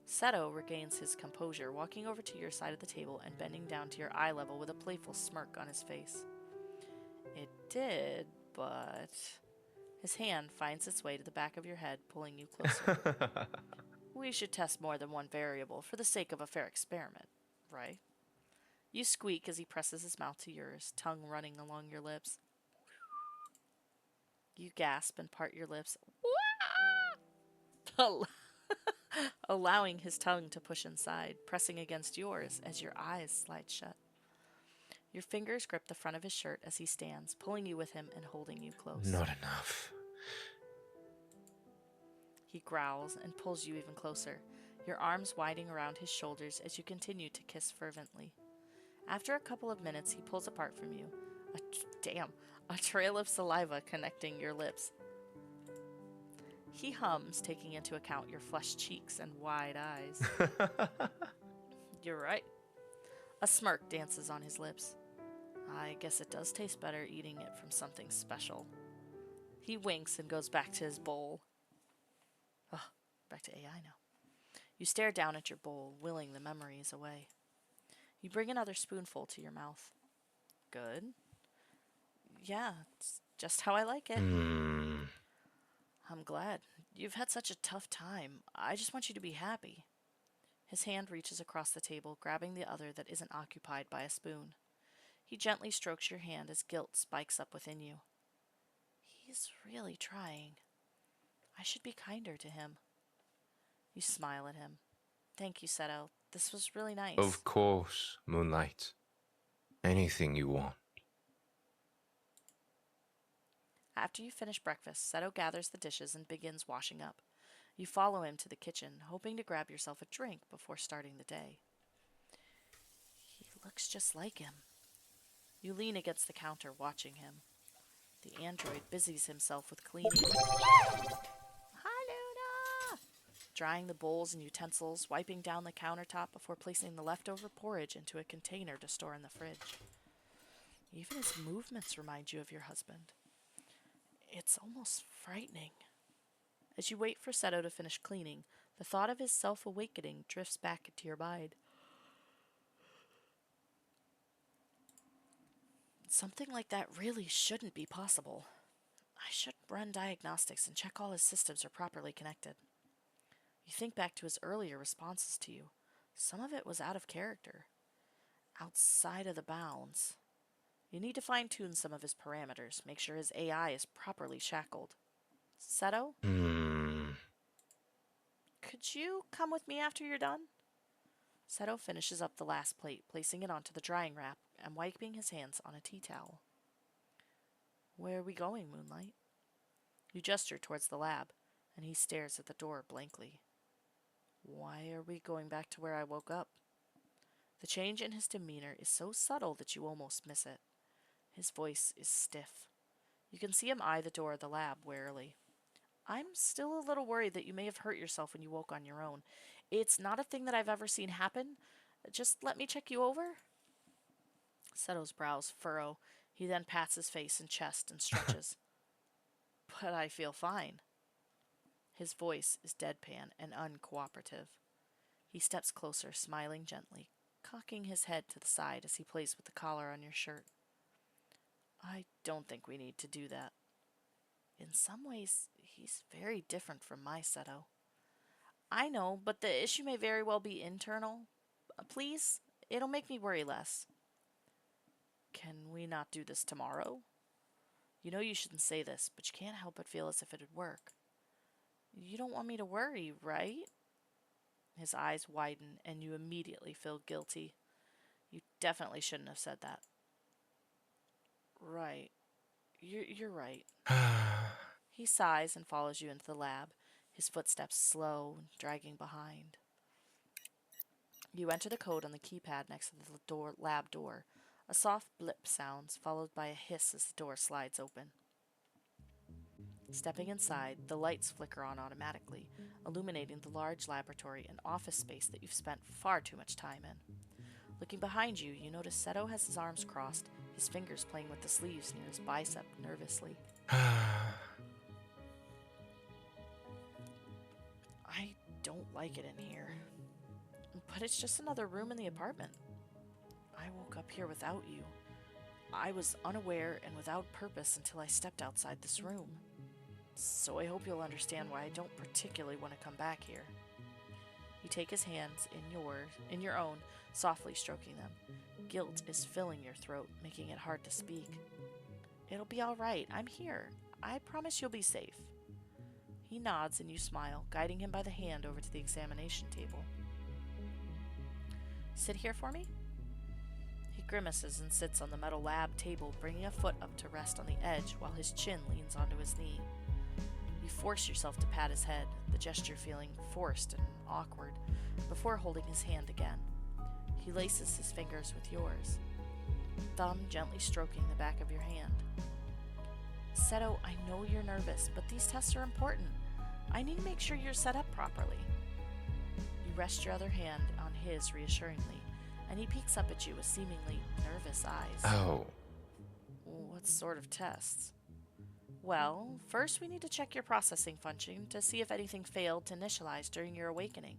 [SPEAKER 1] Seto regains his composure, walking over to your side of the table and bending down to your eye level with a playful smirk on his face. It did, but... His hand finds its way to the back of your head, pulling you closer. We should test more than one variable for the sake of a fair experiment, right? You squeak as he presses his mouth to yours, tongue running along your lips. You gasp and part your lips, allowing his tongue to push inside, pressing against yours as your eyes slide shut. Your fingers grip the front of his shirt as he stands, pulling you with him and holding you close.
[SPEAKER 5] Not enough.
[SPEAKER 1] He growls and pulls you even closer, your arms widening around his shoulders as you continue to kiss fervently. After a couple of minutes, he pulls apart from you. A trail of saliva connecting your lips. He hums, taking into account your flushed cheeks and wide eyes. You're right. A smirk dances on his lips. I guess it does taste better eating it from something special. He winks and goes back to his bowl. Back to AI now. You stare down at your bowl, willing the memories away. You bring another spoonful to your mouth. Good. Yeah, it's just how I like it. I'm glad. You've had such a tough time. I just want you to be happy. His hand reaches across the table, grabbing the other that isn't occupied by a spoon. He gently strokes your hand as guilt spikes up within you. He's really trying. I should be kinder to him. You smile at him. Thank you, Seto. This was really nice.
[SPEAKER 5] Of course, Moonlight. Anything you want.
[SPEAKER 1] After you finish breakfast, Seto gathers the dishes and begins washing up. You follow him to the kitchen, hoping to grab yourself a drink before starting the day. He looks just like him. You lean against the counter, watching him. The android busies himself with cleaning. Drying the bowls and utensils, wiping down the countertop before placing the leftover porridge into a container to store in the fridge. Even his movements remind you of your husband. It's almost frightening. As you wait for Seto to finish cleaning, the thought of his self-awakening drifts back into your mind. Something like that really shouldn't be possible. I should run diagnostics and check all his systems are properly connected. You think back to his earlier responses to you. Some of it was out of character. Outside of the bounds. You need to fine-tune some of his parameters, make sure his AI is properly shackled. Seto? Could you come with me after you're done? Seto finishes up the last plate, placing it onto the drying rack and wiping his hands on a tea towel. Where are we going, Moonlight? You gesture towards the lab, and he stares at the door blankly. Why are we going back to where I woke up? The change in his demeanor is so subtle that you almost miss it. His voice is stiff. You can see him eye the door of the lab warily. I'm still a little worried that you may have hurt yourself when you woke on your own. It's not a thing that I've ever seen happen. Just let me check you over. Seto's brows furrow. He then pats his face and chest and stretches. But I feel fine. His voice is deadpan and uncooperative. He steps closer, smiling gently, cocking his head to the side as he plays with the collar on your shirt. I don't think we need to do that. In some ways, he's very different from my Seto. I know, but the issue may very well be internal. Please, it'll make me worry less. Can we not do this tomorrow? You know you shouldn't say this, but you can't help but feel as if it'd work. You don't want me to worry, right? His eyes widen, and you immediately feel guilty. You definitely shouldn't have said that. Right. You're right. He sighs and follows you into the lab, his footsteps slow and dragging behind. You enter the code on the keypad next to the lab door, A soft blip sounds, followed by a hiss as the door slides open. Stepping inside, the lights flicker on automatically, illuminating the large laboratory and office space that you've spent far too much time in. Looking behind you, you notice Seto has his arms crossed, his fingers playing with the sleeves near his bicep nervously. I don't like it in here. But it's just another room in the apartment. I woke up here without you. I was unaware and without purpose until I stepped outside this room. So I hope you'll understand why I don't particularly want to come back here. You take his hands in your own, softly stroking them. Guilt is filling your throat, making it hard to speak. It'll be all right. I'm here. I promise you'll be safe. He nods and you smile, guiding him by the hand over to the examination table. Sit here for me? He grimaces and sits on the metal lab table, bringing a foot up to rest on the edge while his chin leans onto his knee. You force yourself to pat his head, the gesture feeling forced and awkward, before holding his hand again. He laces his fingers with yours, thumb gently stroking the back of your hand. Seto, I know you're nervous, but these tests are important. I need to make sure you're set up properly. You rest your other hand on his reassuringly, and he peeks up at you with seemingly nervous eyes.
[SPEAKER 5] Oh.
[SPEAKER 1] What sort of tests? Well, first we need to check your processing function to see if anything failed to initialize during your awakening.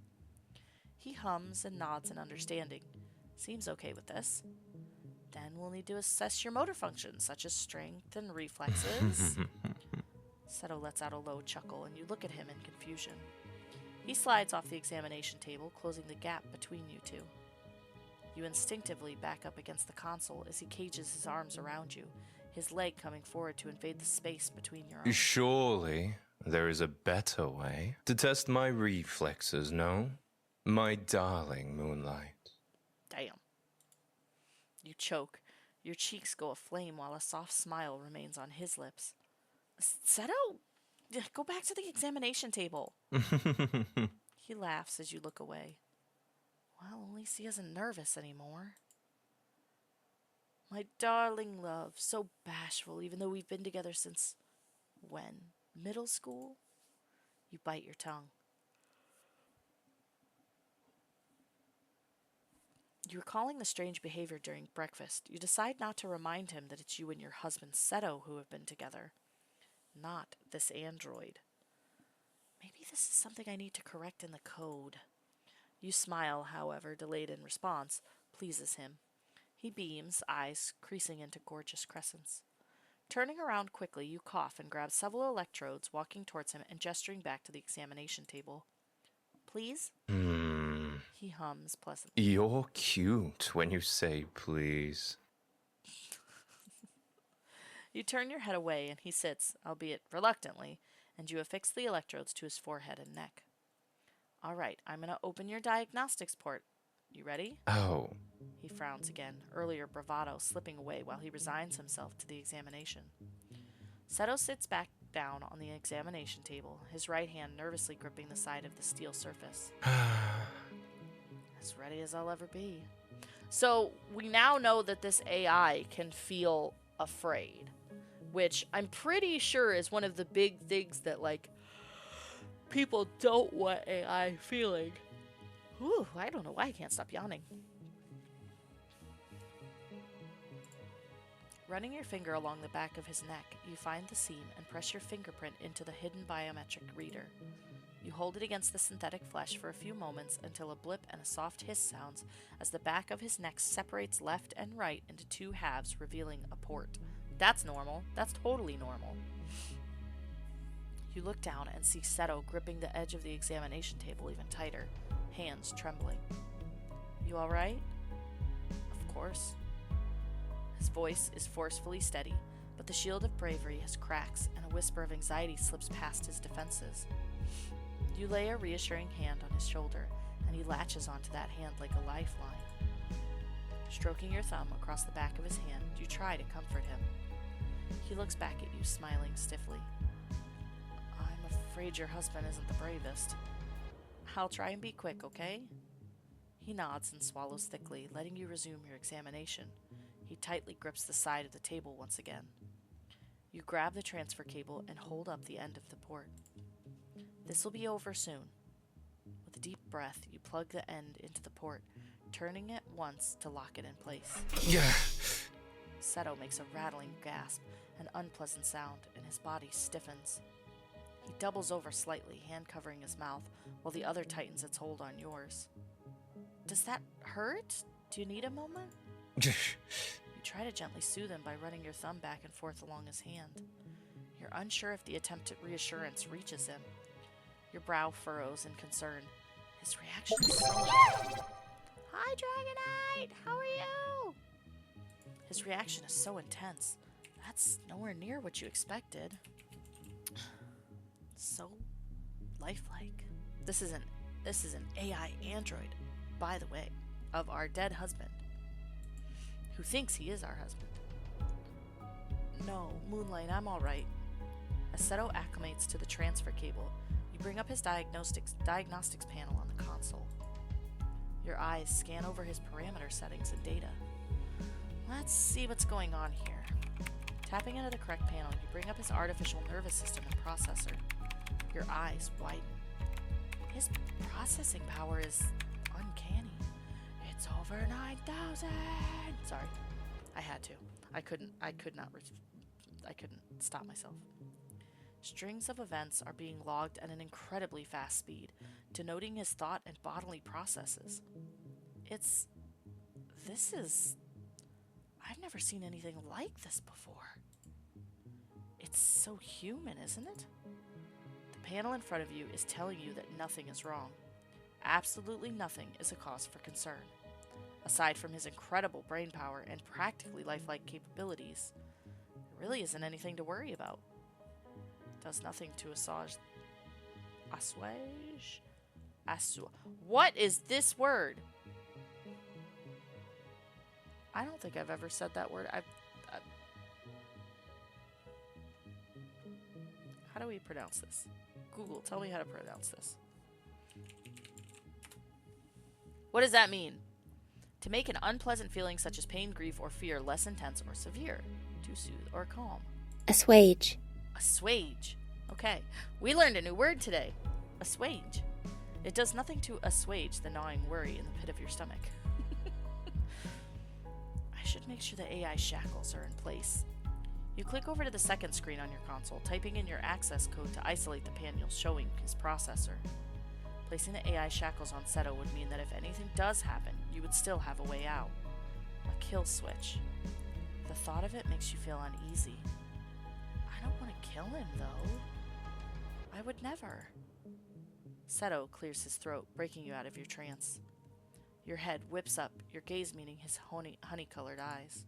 [SPEAKER 1] He hums and nods in understanding. Seems okay with this. Then we'll need to assess your motor functions, such as strength and reflexes. Seto lets out a low chuckle, and you look at him in confusion. He slides off the examination table, closing the gap between you two. You instinctively back up against the console as he cages his arms around you, his leg coming forward to invade the space between your arms.
[SPEAKER 5] Surely there is a better way to test my reflexes, no? My darling Moonlight.
[SPEAKER 1] Damn. You choke. Your cheeks go aflame while a soft smile remains on his lips. Seto, go back to the examination table. He laughs as you look away. Well, at least he isn't nervous anymore. My darling love, so bashful, even though we've been together since... when? Middle school? You bite your tongue. You recalling the strange behavior during breakfast, you decide not to remind him that it's you and your husband Seto who have been together, not this android. Maybe this is something I need to correct in the code. You smile, however, delayed in response, pleases him. He beams, eyes creasing into gorgeous crescents. Turning around quickly, you cough and grab several electrodes, walking towards him and gesturing back to the examination table. Please? He hums pleasantly.
[SPEAKER 5] You're cute when you say please.
[SPEAKER 1] You turn your head away and he sits, albeit reluctantly, and you affix the electrodes to his forehead and neck. All right, I'm going to open your diagnostics port. You ready?
[SPEAKER 5] Oh.
[SPEAKER 1] He frowns again, earlier bravado slipping away while he resigns himself to the examination. Seto sits back down on the examination table, his right hand nervously gripping the side of the steel surface. As ready as I'll ever be. So, we now know that this AI can feel afraid, which I'm pretty sure is one of the big things that, like, people don't want AI feeling. Whew, I don't know why I can't stop yawning. Running your finger along the back of his neck, you find the seam and press your fingerprint into the hidden biometric reader. You hold it against the synthetic flesh for a few moments until a blip and a soft hiss sounds as the back of his neck separates left and right into two halves, revealing a port. That's normal. That's totally normal. You look down and see Seto gripping the edge of the examination table even tighter, hands trembling. You all right? Of course. His voice is forcefully steady, but the shield of bravery has cracks and a whisper of anxiety slips past his defenses. You lay a reassuring hand on his shoulder, and he latches onto that hand like a lifeline. Stroking your thumb across the back of his hand, you try to comfort him. He looks back at you, smiling stiffly. I'm afraid your husband isn't the bravest. I'll try and be quick, okay? He nods and swallows thickly, letting you resume your examination. He tightly grips the side of the table once again. You grab the transfer cable and hold up the end of the port. This will be over soon. With a deep breath, you plug the end into the port, turning it once to lock it in place.
[SPEAKER 5] Yeah.
[SPEAKER 1] Seto makes a rattling gasp, an unpleasant sound, and his body stiffens. He doubles over slightly, hand covering his mouth, while the other tightens its hold on yours. Does that hurt? Do you need a moment? You try to gently soothe him by running your thumb back and forth along his hand. You're unsure if the attempt at reassurance reaches him. Your brow furrows in concern. His reaction is so... Hi, Dragonite! How are you? His reaction is so intense. That's nowhere near what you expected. So lifelike. This is an AI android, by the way, of our dead husband, who thinks he is our husband. No, Moonlight, I'm all right. As Seto acclimates to the transfer cable, you bring up his diagnostics panel on the console. Your eyes scan over his parameter settings and data. Let's see what's going on here. Tapping into the correct panel, you bring up his artificial nervous system and processor. Your eyes widen. His processing power is uncanny. It's over 9,000. Sorry, I had to. I couldn't stop myself. Strings of events are being logged at an incredibly fast speed, denoting his thought and bodily processes. I've never seen anything like this before. It's so human, isn't it? The panel in front of you is telling you that nothing is wrong. Absolutely nothing is a cause for concern. Aside from his incredible brain power and practically lifelike capabilities, there really isn't anything to worry about. Does nothing to What is this word? I don't think I've ever said that word. How do we pronounce this? Google, tell me how to pronounce this. What does that mean? To make an unpleasant feeling such as pain, grief, or fear less intense or severe. To soothe or calm.
[SPEAKER 6] Assuage.
[SPEAKER 1] Assuage. Okay, we learned a new word today. Assuage. It does nothing to assuage the gnawing worry in the pit of your stomach. I should make sure the AI shackles are in place. You click over to the second screen on your console, typing in your access code to isolate the panel showing his processor. Placing the AI shackles on Seto would mean that if anything does happen, you would still have a way out. A kill switch. The thought of it makes you feel uneasy. I don't want to kill him, though. I would never. Seto clears his throat, breaking you out of your trance. Your head whips up, your gaze meeting his honey-colored eyes.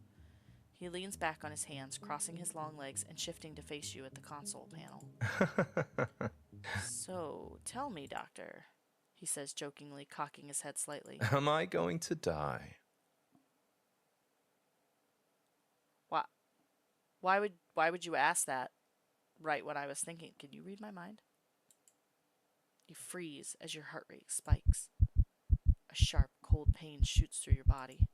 [SPEAKER 1] He leans back on his hands, crossing his long legs and shifting to face you at the console panel. So, tell me, Doctor, he says jokingly, cocking his head slightly.
[SPEAKER 5] Am I going to die?
[SPEAKER 1] Why would you ask that right when I was thinking? Can you read my mind? You freeze as your heart rate spikes. A sharp, cold pain shoots through your body.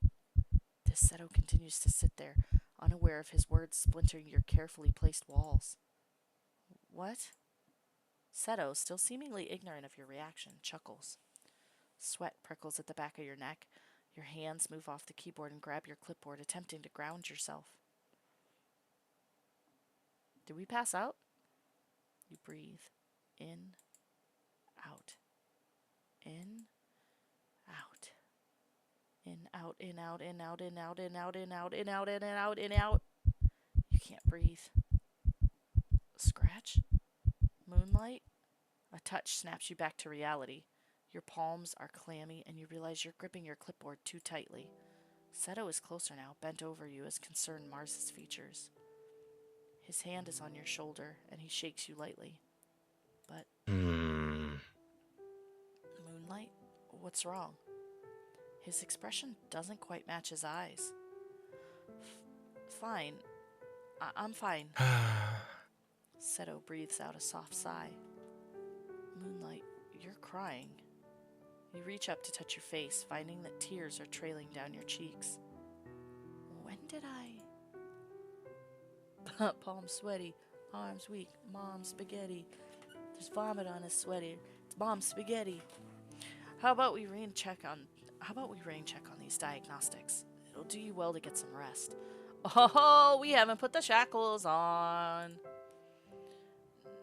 [SPEAKER 1] This Seto continues to sit there, unaware of his words splintering your carefully placed walls. What? Seto, still seemingly ignorant of your reaction, chuckles. Sweat prickles at the back of your neck. Your hands move off the keyboard and grab your clipboard, attempting to ground yourself. Did we pass out? You breathe. In, out. In, out. In, out, in, out, in, out, in, out, in, out, in, out, in, out, in, out, in, out. You can't breathe. Scratch? Moonlight? A touch snaps you back to reality. Your palms are clammy and you realize you're gripping your clipboard too tightly. Seto is closer now, bent over you as concern mars his features. His hand is on your shoulder and he shakes you lightly. But... Moonlight? What's wrong? His expression doesn't quite match his eyes. Fine. I'm fine. Seto breathes out a soft sigh. Moonlight, you're crying. You reach up to touch your face, finding that tears are trailing down your cheeks. When did I? Palm sweaty, arms weak, mom spaghetti. There's vomit on his sweater. It's mom spaghetti. How about we rain check on these diagnostics? It'll do you well to get some rest. Oh, we haven't put the shackles on.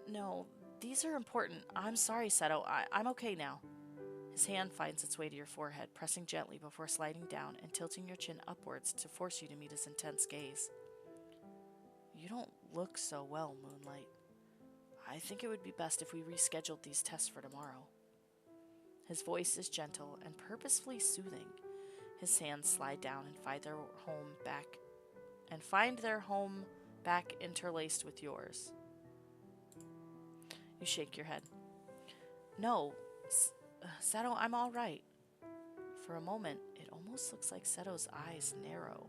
[SPEAKER 1] No, these are important. I'm sorry, Seto. I'm okay now. His hand finds its way to your forehead, pressing gently before sliding down and tilting your chin upwards to force you to meet his intense gaze. You don't look so well, Moonlight. I think it would be best if we rescheduled these tests for tomorrow. His voice is gentle and purposefully soothing. His hands slide down and find their home back interlaced with yours. You shake your head. No, Seto, I'm all right. For a moment, it almost looks like Seto's eyes narrow.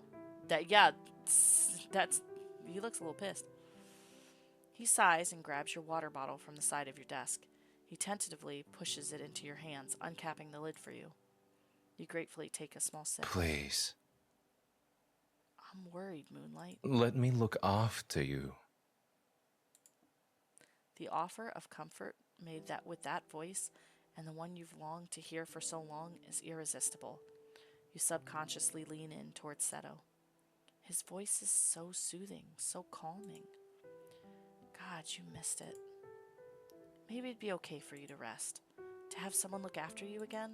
[SPEAKER 1] He looks a little pissed. He sighs and grabs your water bottle from the side of your desk. He tentatively pushes it into your hands, uncapping the lid for you. You gratefully take a small sip.
[SPEAKER 5] Please,
[SPEAKER 1] I'm worried, Moonlight.
[SPEAKER 5] let me look after you.
[SPEAKER 1] The offer of comfort made that with that voice, and the one you've longed to hear for so long, is irresistible. You subconsciously lean in towards Seto. His voice is so soothing, so calming. God, you missed it. Maybe it'd be okay for you to rest. To have someone look after you again?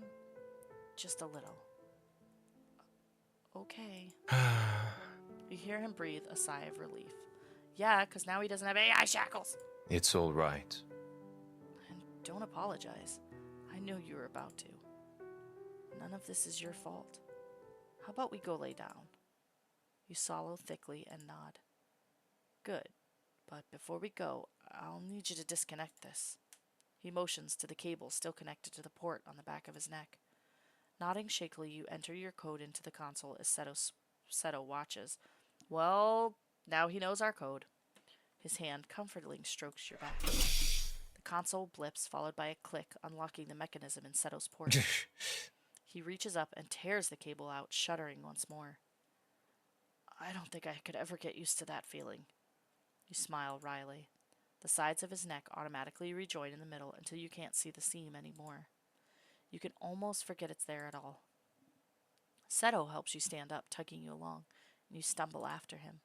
[SPEAKER 1] Just a little. Okay. You hear him breathe a sigh of relief. Yeah, because now he doesn't have AI shackles.
[SPEAKER 5] It's all right.
[SPEAKER 1] And don't apologize. I knew you were about to. None of this is your fault. How about we go lay down? You swallow thickly and nod. Good. But before we go, I'll need you to disconnect this. He motions to the cable still connected to the port on the back of his neck. Nodding shakily, you enter your code into the console as Seto watches. Well, now he knows our code. His hand comfortingly strokes your back. The console blips, followed by a click, unlocking the mechanism in Seto's port. He reaches up and tears the cable out, shuddering once more. I don't think I could ever get used to that feeling. You smile wryly. The sides of his neck automatically rejoin in the middle until you can't see the seam anymore. You can almost forget it's there at all. Seto helps you stand up, tugging you along, and you stumble after him.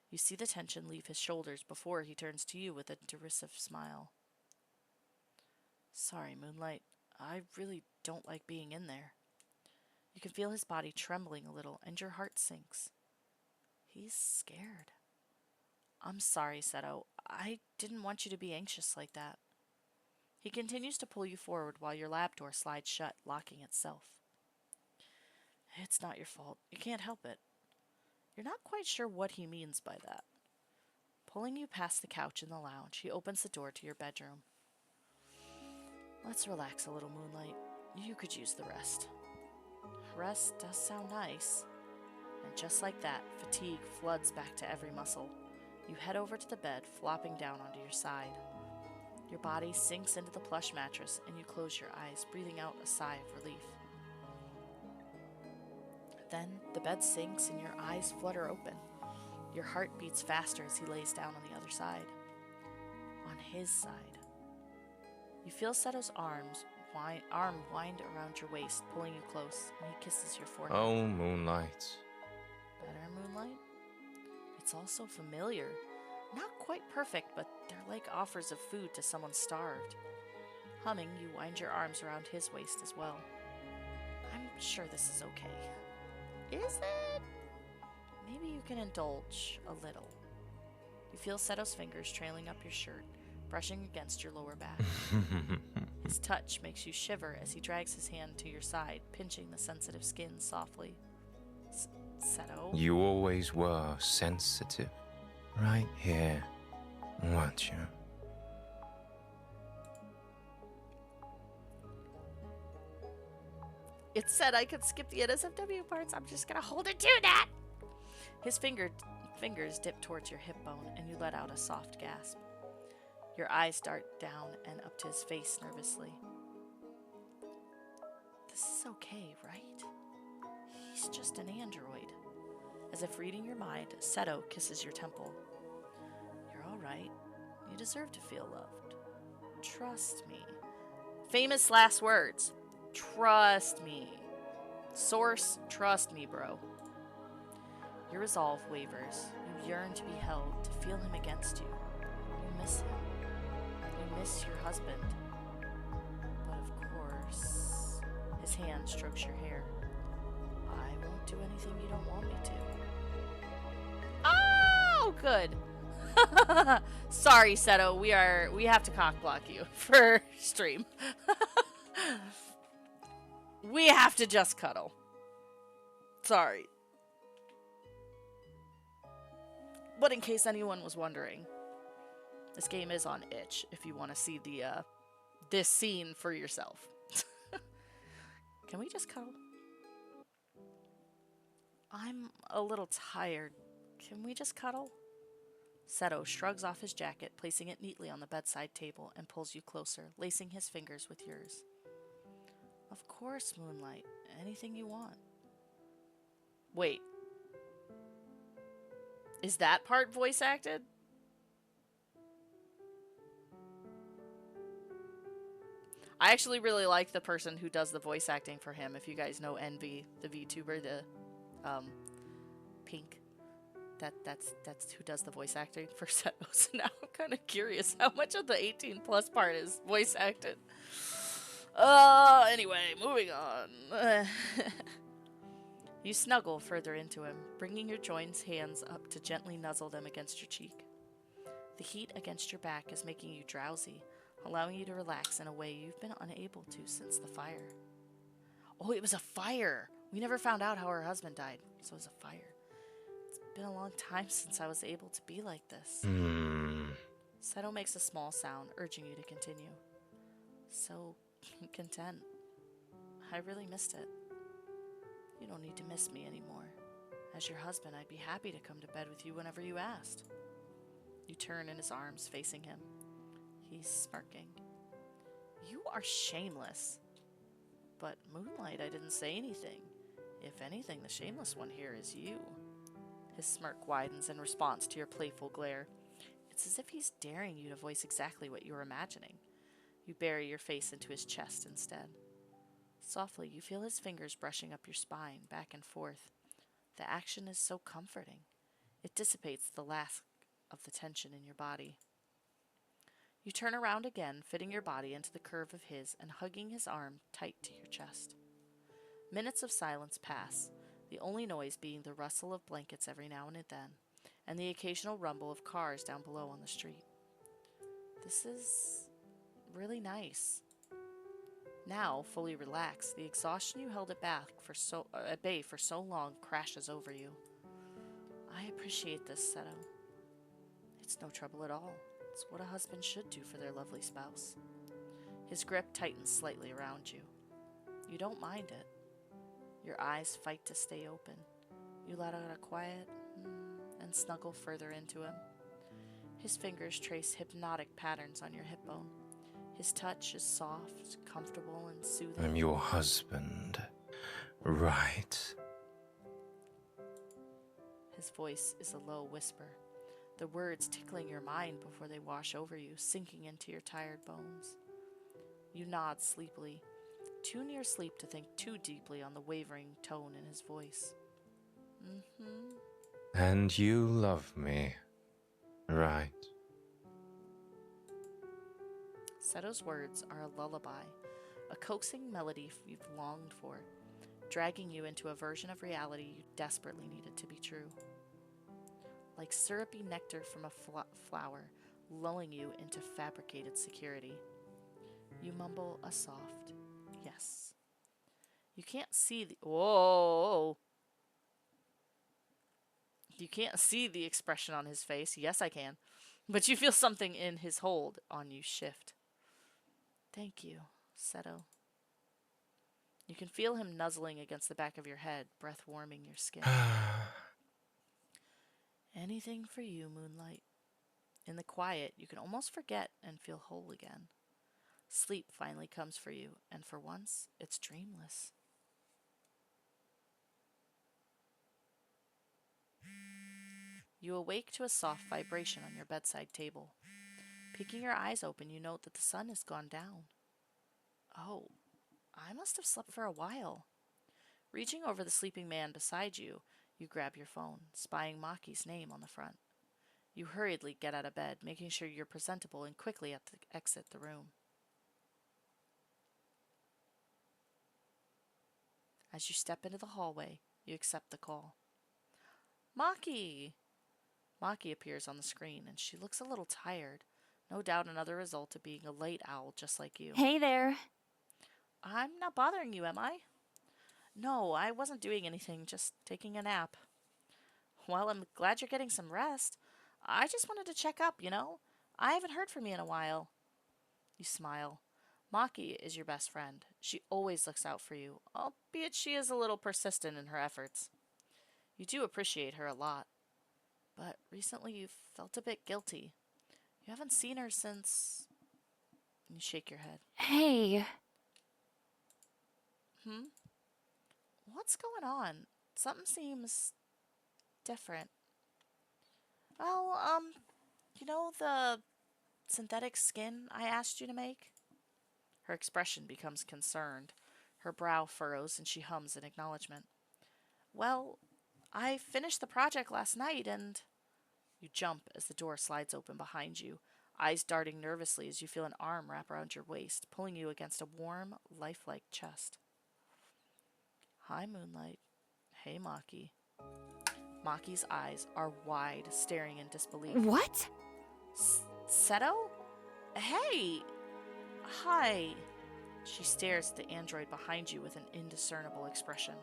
[SPEAKER 1] You see the tension leave his shoulders before he turns to you with a derisive smile. Sorry, Moonlight. I really don't like being in there. You can feel his body trembling a little, and your heart sinks. He's scared. I'm sorry, Seto. I didn't want you to be anxious like that. He continues to pull you forward while your lab door slides shut, locking itself. It's not your fault. You can't help it. You're not quite sure what he means by that. Pulling you past the couch in the lounge, he opens the door to your bedroom. Let's relax a little, Moonlight. You could use the rest. Rest does sound nice. And just like that, fatigue floods back to every muscle. You head over to the bed, flopping down onto your side. Your body sinks into the plush mattress, and you close your eyes, breathing out a sigh of relief. Then, the bed sinks and your eyes flutter open. Your heart beats faster as he lays down on the other side. On his side. You feel Seto's arm wind around your waist, pulling you close, and he kisses your forehead.
[SPEAKER 5] Oh, Moonlight.
[SPEAKER 1] Better, Moonlight? It's all so familiar. Not quite perfect, but they're like offers of food to someone starved. Humming, you wind your arms around his waist as well. I'm sure this is okay. Is it? Maybe you can indulge a little. You feel Seto's fingers trailing up your shirt, brushing against your lower back. His touch makes you shiver as he drags his hand to your side, pinching the sensitive skin softly. Seto?
[SPEAKER 5] You always were sensitive. Right here, weren't you?
[SPEAKER 1] It said I could skip the NSFW parts. I'm just gonna hold it to that. His fingers dip towards your hip bone, and you let out a soft gasp. Your eyes dart down and up to his face nervously. This is okay, right? He's just an android. As if reading your mind, Seto kisses your temple. You're all right. You deserve to feel loved. Trust me. Famous last words. Trust me. Source, trust me, bro. Your resolve wavers. You yearn to be held, to feel him against you. You miss him. You miss your husband. But of course, his hand strokes your hair. I won't do anything you don't want me to. Oh, good. Sorry, Seto. We have to cock block you for stream. We have to just cuddle. Sorry. But in case anyone was wondering, this game is on itch if you want to see the this scene for yourself. Can we just cuddle? I'm a little tired. Can we just cuddle? Seto shrugs off his jacket, placing it neatly on the bedside table, and pulls you closer, lacing his fingers with yours. Of course, Moonlight. Anything you want. Wait. Is that part voice acted? I actually really like the person who does the voice acting for him. If you guys know Envy, the VTuber, the Pink. That's who does the voice acting for Seto. So now I'm kind of curious how much of the 18 plus part is voice acted. Anyway, moving on. You snuggle further into him, bringing your joined hands up to gently nuzzle them against your cheek. The heat against your back is making you drowsy, allowing you to relax in a way you've been unable to since the fire. Oh, it was a fire! We never found out how her husband died, so it was a fire. It's been a long time since I was able to be like this. Seto makes a small sound, urging you to continue. So content. I really missed it. You don't need to miss me anymore. As your husband, I'd be happy to come to bed with you whenever you asked. You turn in his arms, facing him. He's smirking. You are shameless. But Moonlight, I didn't say anything. If anything, the shameless one here is you. His smirk widens in response to your playful glare. It's as if he's daring you to voice exactly what you're imagining. You bury your face into his chest instead. Softly, you feel his fingers brushing up your spine, back and forth. The action is so comforting. It dissipates the last of the tension in your body. You turn around again, fitting your body into the curve of his and hugging his arm tight to your chest. Minutes of silence pass, the only noise being the rustle of blankets every now and then, and the occasional rumble of cars down below on the street. This is really nice. Now, fully relaxed, the exhaustion you held at bay for so long crashes over you. I appreciate this, Seto. It's no trouble at all. It's what a husband should do for their lovely spouse. His grip tightens slightly around you. You don't mind it. Your eyes fight to stay open. You let out a quiet and snuggle further into him. His fingers trace hypnotic patterns on your hip bone. His touch is soft, comfortable, and soothing.
[SPEAKER 5] I'm your husband, right?
[SPEAKER 1] His voice is a low whisper, the words tickling your mind before they wash over you, sinking into your tired bones. You nod sleepily, too near sleep to think too deeply on the wavering tone in his voice.
[SPEAKER 5] And you love me, right?
[SPEAKER 1] Seto's words are a lullaby, a coaxing melody you've longed for, dragging you into a version of reality you desperately needed to be true. Like syrupy nectar from a flower, lulling you into fabricated security. You mumble a soft yes. You can't see the whoa. You can't see the expression on his face. Yes, I can. But you feel something in his hold on you shift. Thank you, Seto. You can feel him nuzzling against the back of your head, breath warming your skin. Anything for you, Moonlight. In the quiet, you can almost forget and feel whole again. Sleep finally comes for you, and for once, it's dreamless. You awake to a soft vibration on your bedside table. Peeking your eyes open, you note that the sun has gone down. Oh, I must have slept for a while. Reaching over the sleeping man beside you, you grab your phone, spying Maki's name on the front. You hurriedly get out of bed, making sure you're presentable and quickly exit the room. As you step into the hallway, you accept the call. Maki! Maki appears on the screen, and she looks a little tired. No doubt another result of being a late owl just like you.
[SPEAKER 3] Hey there.
[SPEAKER 1] I'm not bothering you, am I? No, I wasn't doing anything, just taking a nap. Well, I'm glad you're getting some rest. I just wanted to check up, you know? I haven't heard from you in a while. You smile. Maki is your best friend. She always looks out for you, albeit she is a little persistent in her efforts. You do appreciate her a lot. But recently you've felt a bit guilty. You haven't seen her since... You shake your head.
[SPEAKER 3] Hey.
[SPEAKER 1] What's going on? Something seems different. Well, you know the synthetic skin I asked you to make? Her expression becomes concerned. Her brow furrows and she hums in acknowledgement. Well, I finished the project last night and... You jump as the door slides open behind you, eyes darting nervously as you feel an arm wrap around your waist, pulling you against a warm, lifelike chest. Hi, Moonlight. Hey, Maki. Maki's eyes are wide, staring in disbelief.
[SPEAKER 3] What?
[SPEAKER 1] Seto? Hey! Hi. She stares at the android behind you with an indiscernible expression.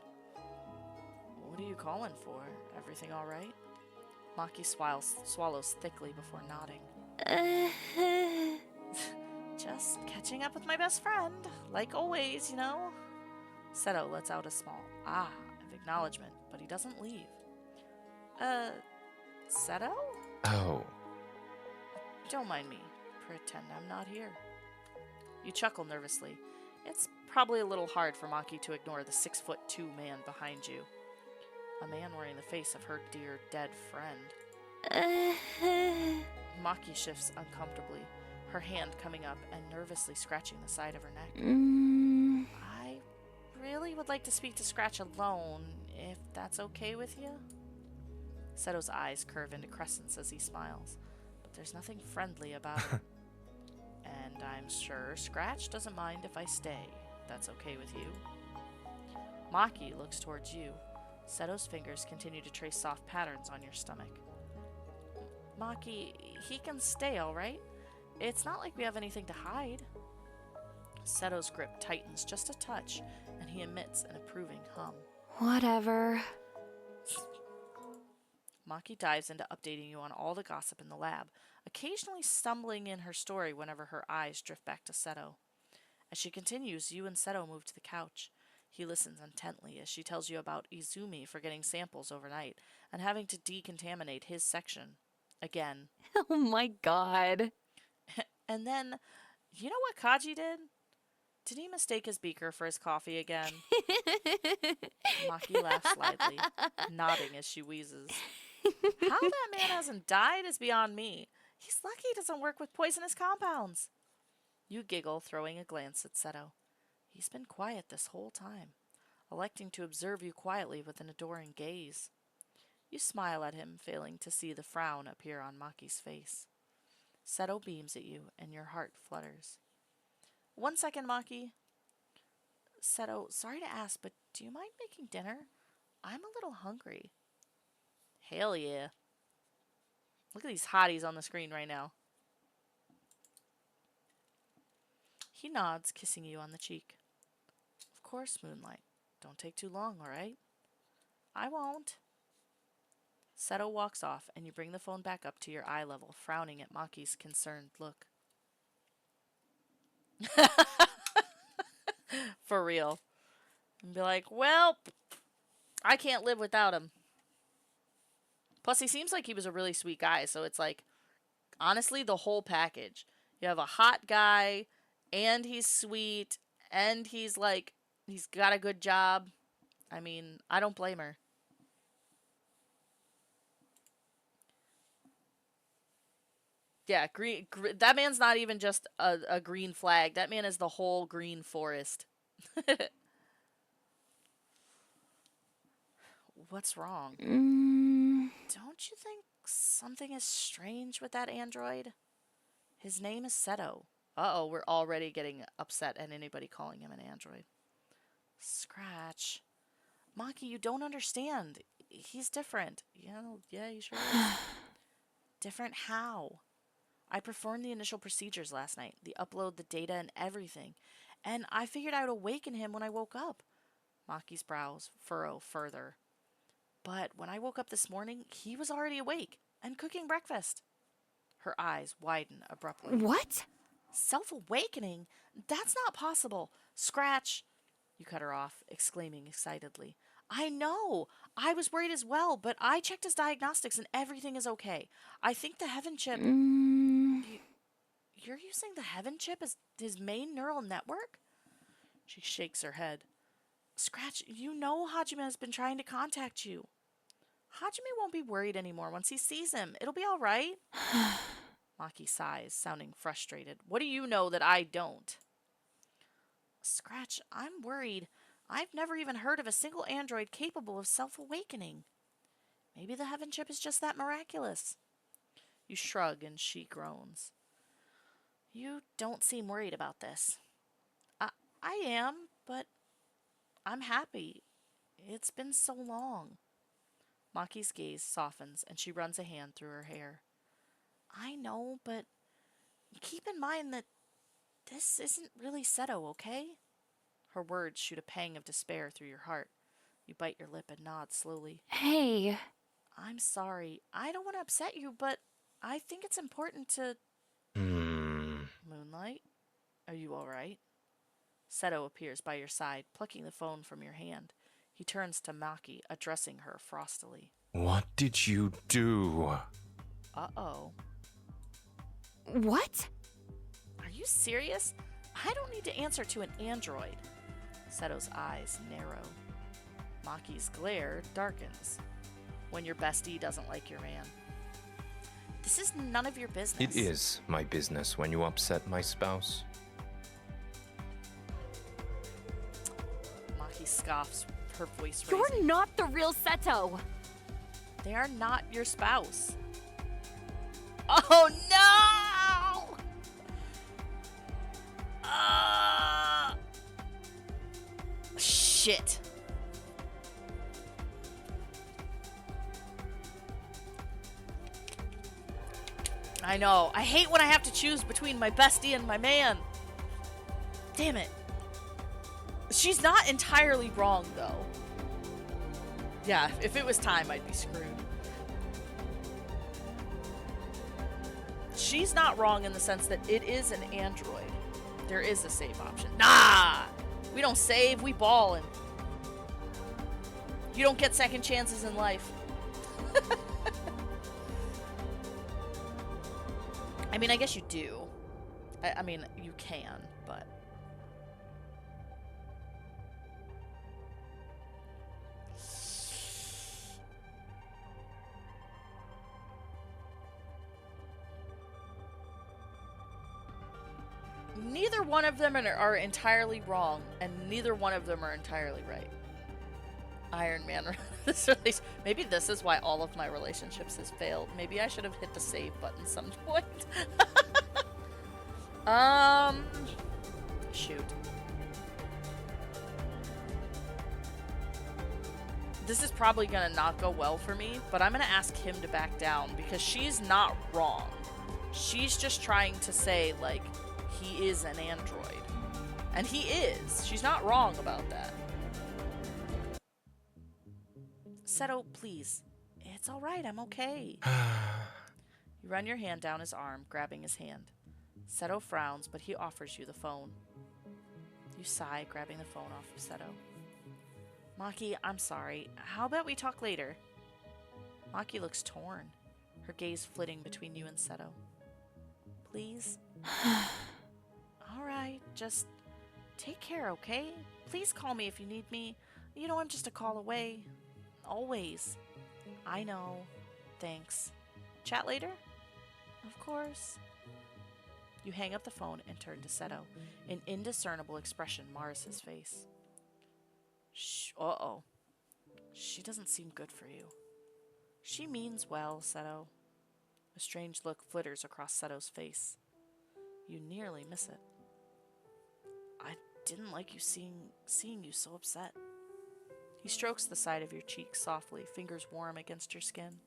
[SPEAKER 1] What are you calling for? Everything all right? Maki swallows thickly before nodding. Just catching up with my best friend. Like always, you know? Seto lets out a small of acknowledgement, but he doesn't leave. Seto?
[SPEAKER 5] Oh,
[SPEAKER 1] Don't mind me. Pretend I'm not here. You chuckle nervously. It's probably a little hard for Maki to ignore the 6'2" man behind you. A man wearing the face of her dear dead friend. Maki shifts uncomfortably, her hand coming up and nervously scratching the side of her neck. I really would like to speak to Scratch alone, if that's okay with you. Seto's eyes curve into crescents as he smiles, but there's nothing friendly about it. And I'm sure Scratch doesn't mind if I stay. That's okay with you. Maki looks towards you. Seto's fingers continue to trace soft patterns on your stomach. Maki, he can stay, all right? It's not like we have anything to hide. Seto's grip tightens just a touch, and he emits an approving hum.
[SPEAKER 3] Whatever.
[SPEAKER 1] Maki dives into updating you on all the gossip in the lab, occasionally stumbling in her story whenever her eyes drift back to Seto. As she continues, you and Seto move to the couch. He listens intently as she tells you about Izumi forgetting samples overnight and having to decontaminate his section. Again.
[SPEAKER 3] Oh my god.
[SPEAKER 1] And then, you know what Kaji did? Did he mistake his beaker for his coffee again? Maki laughs slightly, nodding as she wheezes. How that man hasn't died is beyond me. He's lucky he doesn't work with poisonous compounds. You giggle, throwing a glance at Seto. He's been quiet this whole time, electing to observe you quietly with an adoring gaze. You smile at him, failing to see the frown appear on Maki's face. Seto beams at you, and your heart flutters. 1 second, Maki. Seto, sorry to ask, but do you mind making dinner? I'm a little hungry. Hell yeah. Look at these hotties on the screen right now. He nods, kissing you on the cheek. Of course, Moonlight. Don't take too long, all right? I won't. Seto walks off, and you bring the phone back up to your eye level, frowning at Maki's concerned look. For real. And be like, well, I can't live without him. Plus, he seems like he was a really sweet guy, so it's like, honestly, the whole package. You have a hot guy, and he's sweet, and he's like, he's got a good job. I mean, I don't blame her. Yeah, that man's not even just a green flag. That man is the whole green forest. What's wrong? Don't you think something is strange with that android? His name is Seto. Uh-oh, we're already getting upset at anybody calling him an android. Scratch. Maki, you don't understand. He's different. Yeah, he sure is. Different how? I performed the initial procedures last night. The upload, the data, and everything. And I figured I would awaken him when I woke up. Maki's brows furrow further. But when I woke up this morning, he was already awake and cooking breakfast. Her eyes widen abruptly.
[SPEAKER 3] What?
[SPEAKER 1] Self-awakening? That's not possible. Scratch. You cut her off, exclaiming excitedly. I know. I was worried as well, but I checked his diagnostics and everything is okay. I think the Heaven chip... You're using the Heaven chip as his main neural network? She shakes her head. Scratch, you know Hajime has been trying to contact you. Hajime won't be worried anymore once he sees him. It'll be all right. Maki sighs, sounding frustrated. What do you know that I don't? Scratch, I'm worried. I've never even heard of a single android capable of self-awakening. Maybe the Heaven chip is just that miraculous. You shrug and she groans. You don't seem worried about this. I am, but I'm happy. It's been so long. Maki's gaze softens and she runs a hand through her hair. I know, but keep in mind that this isn't really Seto, okay? Her words shoot a pang of despair through your heart. You bite your lip and nod slowly.
[SPEAKER 3] Hey.
[SPEAKER 1] I'm sorry. I don't want to upset you, but I think it's important to... Moonlight? Are you all right? Seto appears by your side, plucking the phone from your hand. He turns to Maki, addressing her frostily.
[SPEAKER 5] What did you do?
[SPEAKER 1] Uh-oh.
[SPEAKER 3] What?
[SPEAKER 1] Are you serious? I don't need to answer to an android. Seto's eyes narrow. Maki's glare darkens. When your bestie doesn't like your man. This is none of your business.
[SPEAKER 5] It is my business when you upset my spouse.
[SPEAKER 1] Maki scoffs, her voice raising.
[SPEAKER 3] You're not the real Seto.
[SPEAKER 1] They are not your spouse. Oh no! Shit. I know. I hate when I have to choose between my bestie and my man. Damn it. She's not entirely wrong, though. Yeah, if it was time, I'd be screwed. She's not wrong in the sense that it is an android. There is a save option. Nah! We don't save, we ball, and you don't get second chances in life. I mean, I guess you do. I mean, you can, but... Neither one of them are entirely wrong, and neither one of them are entirely right. Iron Man. Maybe this is why all of my relationships has failed. Maybe I should have hit the save button some point. Shoot. This is probably gonna not go well for me, but I'm gonna ask him to back down because she's not wrong. She's just trying to say, like, he is an android. And he is. She's not wrong about that. Seto, please. It's alright, I'm okay. You run your hand down his arm, grabbing his hand. Seto frowns, but he offers you the phone. You sigh, grabbing the phone off of Seto. Maki, I'm sorry. How about we talk later? Maki looks torn, her gaze flitting between you and Seto. Please? Alright, just take care, okay? Please call me if you need me. You know I'm just a call away. Always. I know. Thanks. Chat later? Of course. You hang up the phone and turn to Seto. An indiscernible expression mars his face. Uh-oh. She doesn't seem good for you. She means well, Seto. A strange look flitters across Seto's face. You nearly miss it. I didn't like you seeing you so upset. He strokes the side of your cheek softly, fingers warm against your skin.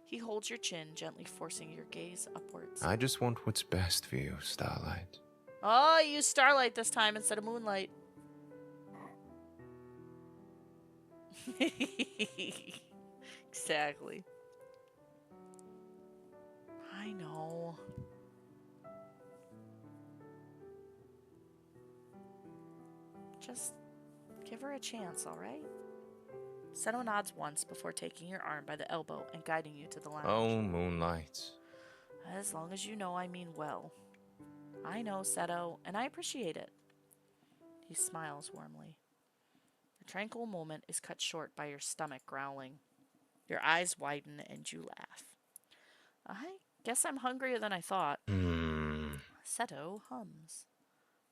[SPEAKER 1] He holds your chin, gently forcing your gaze upwards.
[SPEAKER 5] I just want what's best for you, Starlight.
[SPEAKER 1] Oh, you use starlight this time instead of moonlight. Exactly. I know. Just give her a chance, alright? Seto nods once before taking your arm by the elbow and guiding you to the lounge.
[SPEAKER 5] Oh, Moonlight.
[SPEAKER 1] As long as you know I mean well. I know, Seto, and I appreciate it. He smiles warmly. The tranquil moment is cut short by your stomach growling. Your eyes widen and you laugh. I guess I'm hungrier than I thought. Seto hums.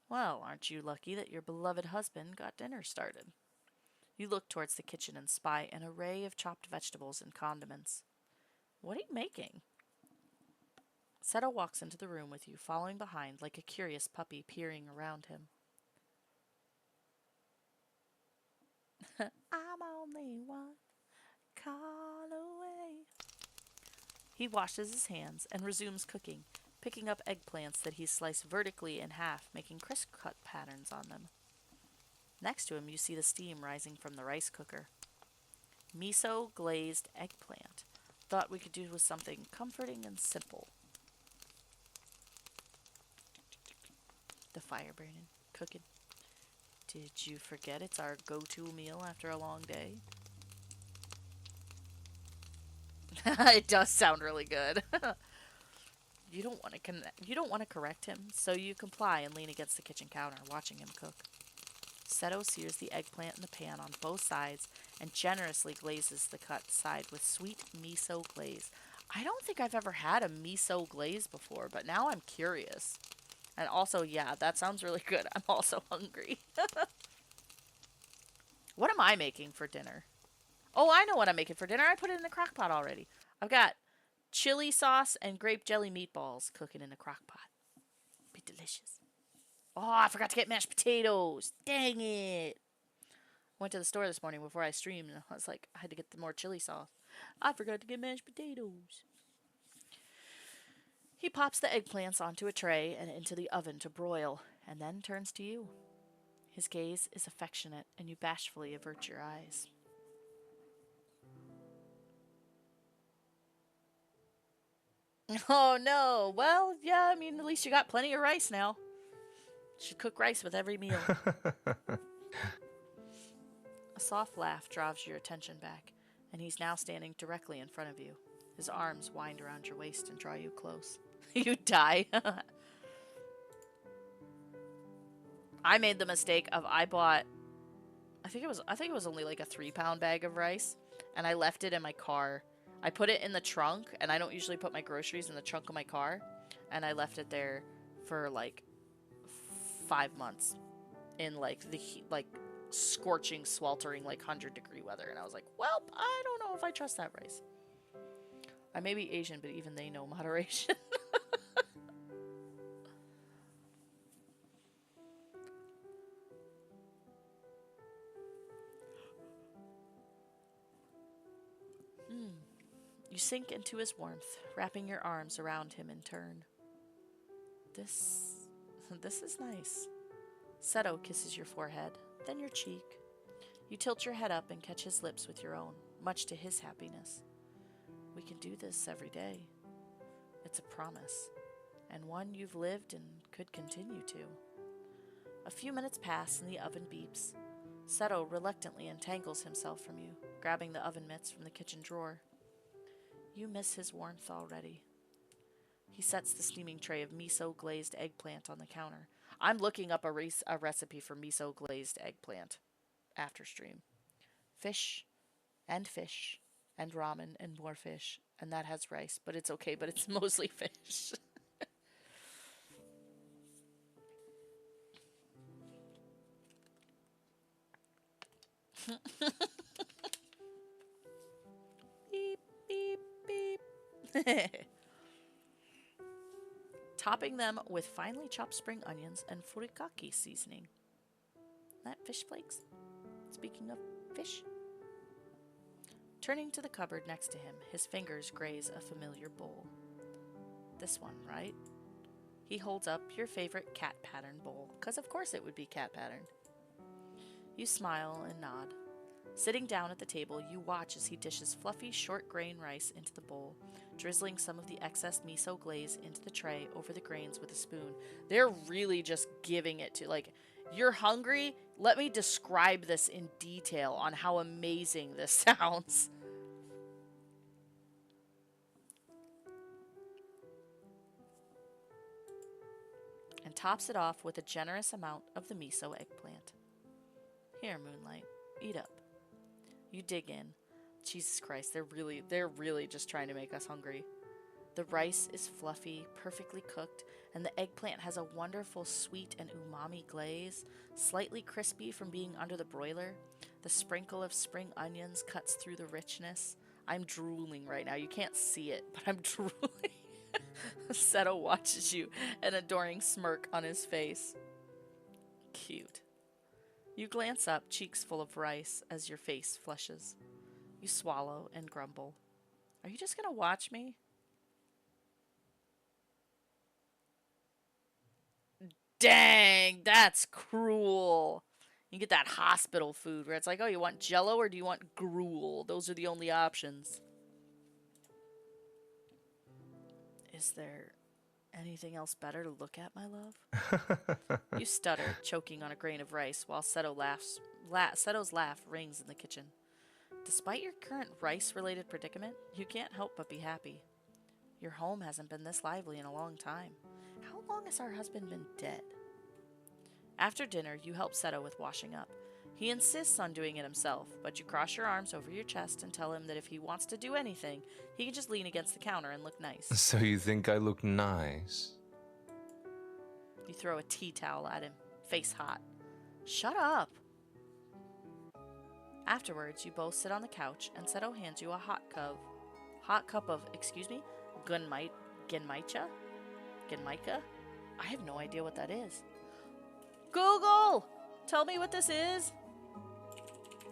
[SPEAKER 1] Well, aren't you lucky that your beloved husband got dinner started? You look towards the kitchen and spy an array of chopped vegetables and condiments. What are you making? Seto walks into the room with you, following behind like a curious puppy peering around him. I'm only one call away. He washes his hands and resumes cooking, picking up eggplants that he sliced vertically in half, making crisp cut patterns on them. Next to him, you see the steam rising from the rice cooker. Miso glazed eggplant. Thought we could do with something comforting and simple. The fire burning, cooking. Did you forget it's our go-to meal after a long day? It does sound really good. You don't want to correct him, so you comply and lean against the kitchen counter, watching him cook. Seto sears the eggplant in the pan on both sides and generously glazes the cut side with sweet miso glaze. I don't think I've ever had a miso glaze before, but now I'm curious. And also, yeah, that sounds really good. I'm also hungry. What am I making for dinner? Oh, I know what I'm making for dinner. I put it in the crock pot already. I've got chili sauce and grape jelly meatballs cooking in the crock pot. Be delicious. Oh, I forgot to get mashed potatoes. Dang it. Went to the store this morning before I streamed, and I was like, I had to get the more chili sauce. I forgot to get mashed potatoes. He pops the eggplants onto a tray and into the oven to broil, and then turns to you. His gaze is affectionate, and you bashfully avert your eyes. Oh, no. Well, yeah, I mean, at least you got plenty of rice now. Should cook rice with every meal. A soft laugh draws your attention back, and he's now standing directly in front of you. His arms wind around your waist and draw you close. You die. I made the mistake of I think it was only like a 3-pound bag of rice, and I left it in my car. I put it in the trunk, and I don't usually put my groceries in the trunk of my car, and I left it there for like 5 months in like the scorching, sweltering, like 100-degree weather, and I was like, well, I don't know if I trust that rice. I may be Asian, but even they know moderation. You sink into his warmth, wrapping your arms around him in turn. This is nice. Seto kisses your forehead, then your cheek. You tilt your head up and catch his lips with your own, much to his happiness. We can do this every day. It's a promise, and one you've lived and could continue to. A few minutes pass and the oven beeps. Seto reluctantly entangles himself from you, grabbing the oven mitts from the kitchen drawer. You miss his warmth already. He sets the steaming tray of miso glazed eggplant on the counter. I'm looking up a recipe for miso glazed eggplant after stream. Fish and fish and ramen and more fish, and that has rice, but it's okay, but it's mostly fish. Beep, beep, beep. Topping them with finely chopped spring onions and furikake seasoning. That fish flakes? Speaking of fish. Turning to the cupboard next to him, his fingers graze a familiar bowl. This one, right? He holds up your favorite cat pattern bowl, 'cause of course it would be cat patterned. You smile and nod. Sitting down at the table, you watch as he dishes fluffy, short grain rice into the bowl, drizzling some of the excess miso glaze into the tray over the grains with a spoon. They're really just giving it to, like, you're hungry? Let me describe this in detail on how amazing this sounds. And tops it off with a generous amount of the miso eggplant. Here, Moonlight, eat up. You dig in. Jesus Christ, they're really just trying to make us hungry. The rice is fluffy, perfectly cooked, and the eggplant has a wonderful sweet and umami glaze, slightly crispy from being under the broiler. The sprinkle of spring onions cuts through the richness. I'm drooling right now. You can't see it, but I'm drooling. Seto watches you, an adoring smirk on his face. Cute. You glance up, cheeks full of rice, as your face flushes. You swallow and grumble. Are you just gonna watch me? Dang, that's cruel. You get that hospital food where it's like, oh, you want Jello or do you want gruel? Those are the only options. Is there anything else better to look at, my love? You stutter, choking on a grain of rice, while Seto's laugh rings in the kitchen. Despite your current rice-related predicament, you can't help but be happy. Your home hasn't been this lively in a long time. How long has our husband been dead? After dinner, you help Seto with washing up. He insists on doing it himself, but you cross your arms over your chest and tell him that if he wants to do anything, he can just lean against the counter and look nice.
[SPEAKER 5] So you think I look nice?
[SPEAKER 1] You throw a tea towel at him, face hot. Shut up! Afterwards, you both sit on the couch and Seto hands you a hot cup of, excuse me, genmaicha? Genmaika? I have no idea what that is. Google! Tell me what this is.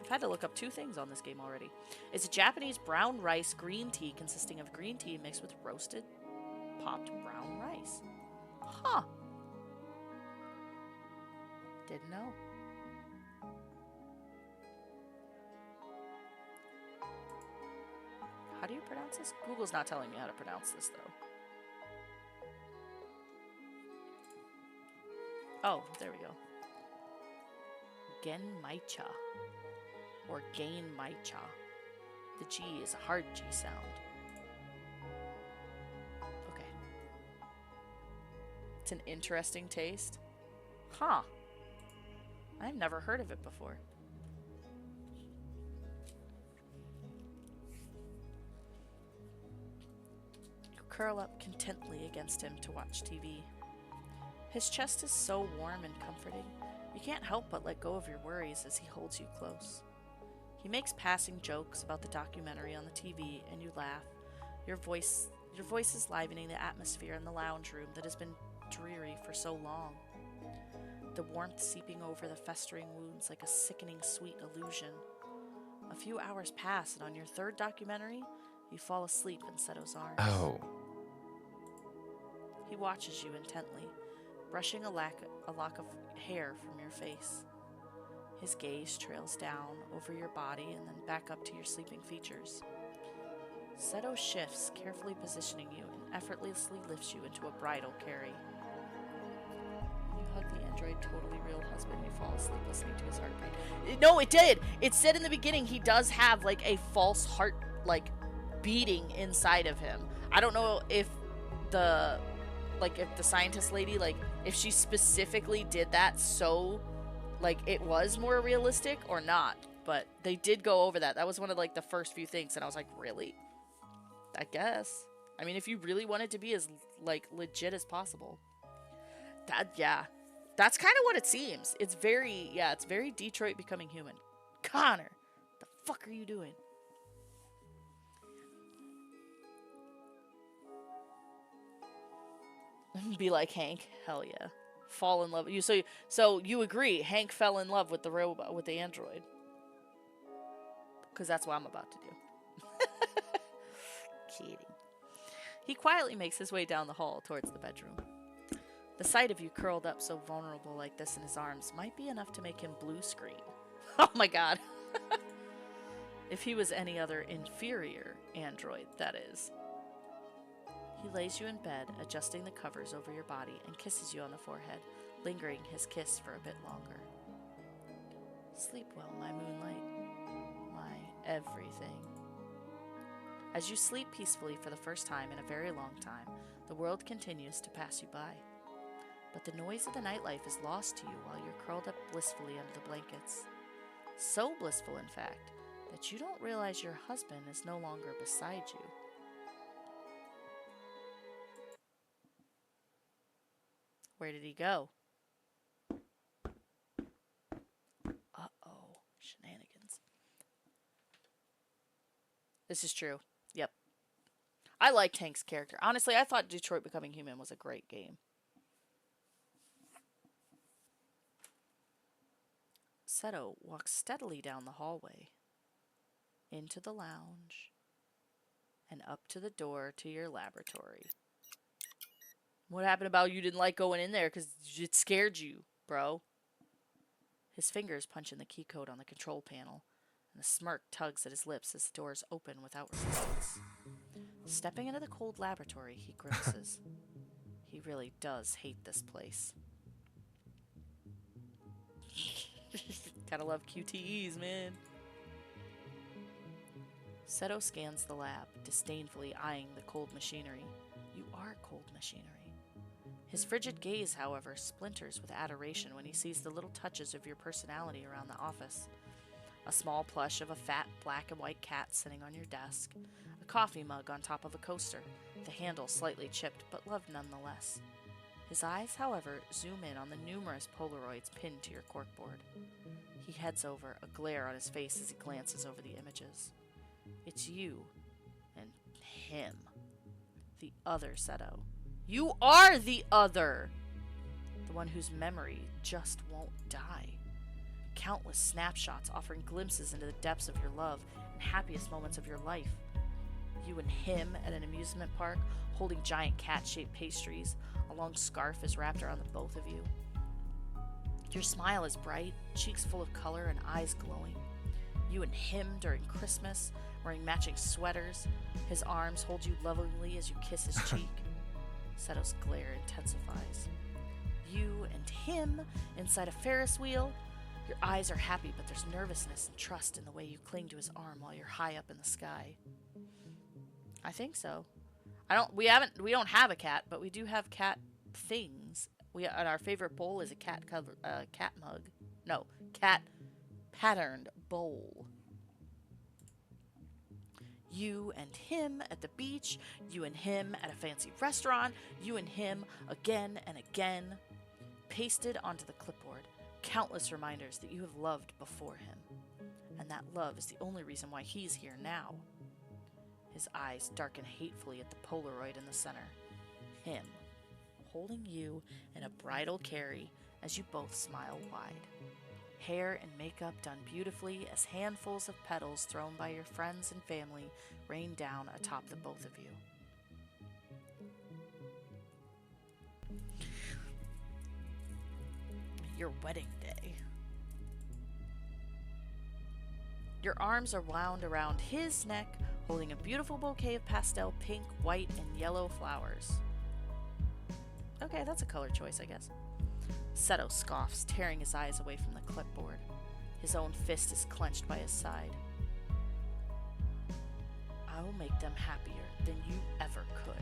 [SPEAKER 1] I've had to look up 2 things on this game already. It's a Japanese brown rice green tea consisting of green tea mixed with roasted, popped brown rice. Huh. Didn't know. How do you pronounce this? Google's not telling me how to pronounce this, though. Oh, there we go. Genmaicha. Or Gainmaicha. The G is a hard G sound. Okay. It's an interesting taste. Huh. I've never heard of it before. You curl up contently against him to watch TV. His chest is so warm and comforting, you can't help but let go of your worries as he holds you close. He makes passing jokes about the documentary on the TV, and you laugh, your voice is livening the atmosphere in the lounge room that has been dreary for so long. The warmth seeping over the festering wounds like a sickening sweet illusion. A few hours pass, and on your 3rd documentary, you fall asleep in Seto's arms.
[SPEAKER 5] Oh.
[SPEAKER 1] He watches you intently, brushing a lock of hair from your face. His gaze trails down over your body and then back up to your sleeping features. Seto shifts, carefully positioning you, and effortlessly lifts you into a bridal carry. You hug the android totally real husband, you fall asleep listening to his heartbeat. No, it did! It said in the beginning he does have, like, a false heart, like, beating inside of him. I don't know if the scientist lady, like, if she specifically did that so, like, it was more realistic or not. but they did go over that. That was one of like the first few things, and I was like, really? I guess. I mean, if you really want it to be as like legit as possible. Yeah. That's kind of what it seems. It's very Detroit Becoming Human. Connor, the fuck are you doing? Be like Hank. Hell yeah. Fall in love. So you agree Hank fell in love with the robot, with the android. Because that's what I'm about to do. Kidding. He quietly makes his way down the hall towards the bedroom. The sight of you curled up so vulnerable like this in his arms might be enough to make him blue screen. Oh my god. If he was any other inferior android, that is. He lays you in bed, adjusting the covers over your body, and kisses you on the forehead, lingering his kiss for a bit longer. Sleep well, my moonlight. My everything. As you sleep peacefully for the first time in a very long time, the world continues to pass you by. But the noise of the nightlife is lost to you while you're curled up blissfully under the blankets. So blissful, in fact, that you don't realize your husband is no longer beside you. Where did he go? Uh-oh. Shenanigans. This is true. Yep. I liked Hank's character. Honestly, I thought Detroit Becoming Human was a great game. Seto walks steadily down the hallway, into the lounge, and up to the door to your laboratory. What happened about you didn't like going in there because it scared you, bro? His fingers punch in the key code on the control panel, and the smirk tugs at his lips as the doors open without resistance. Stepping into the cold laboratory, he grimaces. He really does hate this place. Gotta love QTEs, man. Seto scans the lab, disdainfully eyeing the cold machinery. You are cold machinery. His frigid gaze, however, splinters with adoration when he sees the little touches of your personality around the office. A small plush of a fat black and white cat sitting on your desk. A coffee mug on top of a coaster, the handle slightly chipped but loved nonetheless. His eyes, however, zoom in on the numerous Polaroids pinned to your corkboard. He heads over, a glare on his face as he glances over the images. It's you and him. The other Seto. You are the other! The one whose memory just won't die. Countless snapshots offering glimpses into the depths of your love and happiest moments of your life. You and him at an amusement park, holding giant cat-shaped pastries. A long scarf is wrapped around the both of you. Your smile is bright, cheeks full of color and eyes glowing. You and him during Christmas, wearing matching sweaters. His arms hold you lovingly as you kiss his cheek. Seto's glare intensifies. You and him inside a Ferris wheel. Your eyes are happy, but there's nervousness and trust in the way you cling to his arm while you're high up in the sky. I think so. We don't have a cat, but we do have cat things. And our favorite bowl is a cat mug. No, cat patterned bowl. You and him at the beach, you and him at a fancy restaurant, you and him again and again. Pasted onto the clipboard, countless reminders that you have loved before him. And that love is the only reason why he's here now. His eyes darken hatefully at the Polaroid in the center. Him, holding you in a bridal carry as you both smile wide. Hair and makeup done beautifully as handfuls of petals thrown by your friends and family rain down atop the both of you. Your wedding day. Your arms are wound around his neck, holding a beautiful bouquet of pastel pink, white, and yellow flowers. Okay, that's a color choice, I guess. Seto scoffs, tearing his eyes away from the clipboard. His own fist is clenched by his side. I will make them happier than you ever could.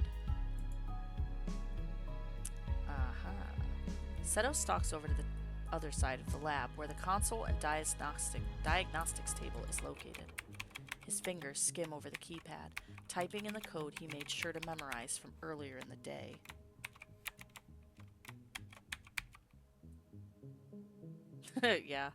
[SPEAKER 1] Seto stalks over to the other side of the lab, where the console and diagnostics table is located. His fingers skim over the keypad, typing in the code he made sure to memorize from earlier in the day. Yeah.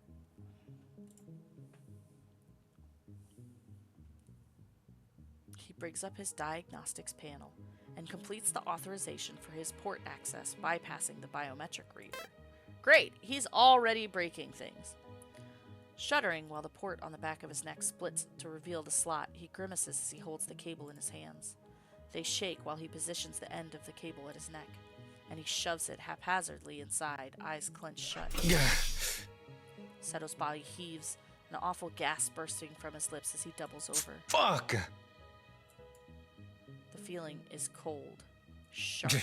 [SPEAKER 1] He brings up his diagnostics panel and completes the authorization for his port access, bypassing the biometric reader. Great! He's already breaking things. Shuddering while the port on the back of his neck splits to reveal the slot, he grimaces as he holds the cable in his hands. They shake while he positions the end of the cable at his neck, and he shoves it haphazardly inside, eyes clenched shut. Seto's body heaves, an awful gasp bursting from his lips as he doubles over.
[SPEAKER 5] Fuck!
[SPEAKER 1] The feeling is cold, sharp,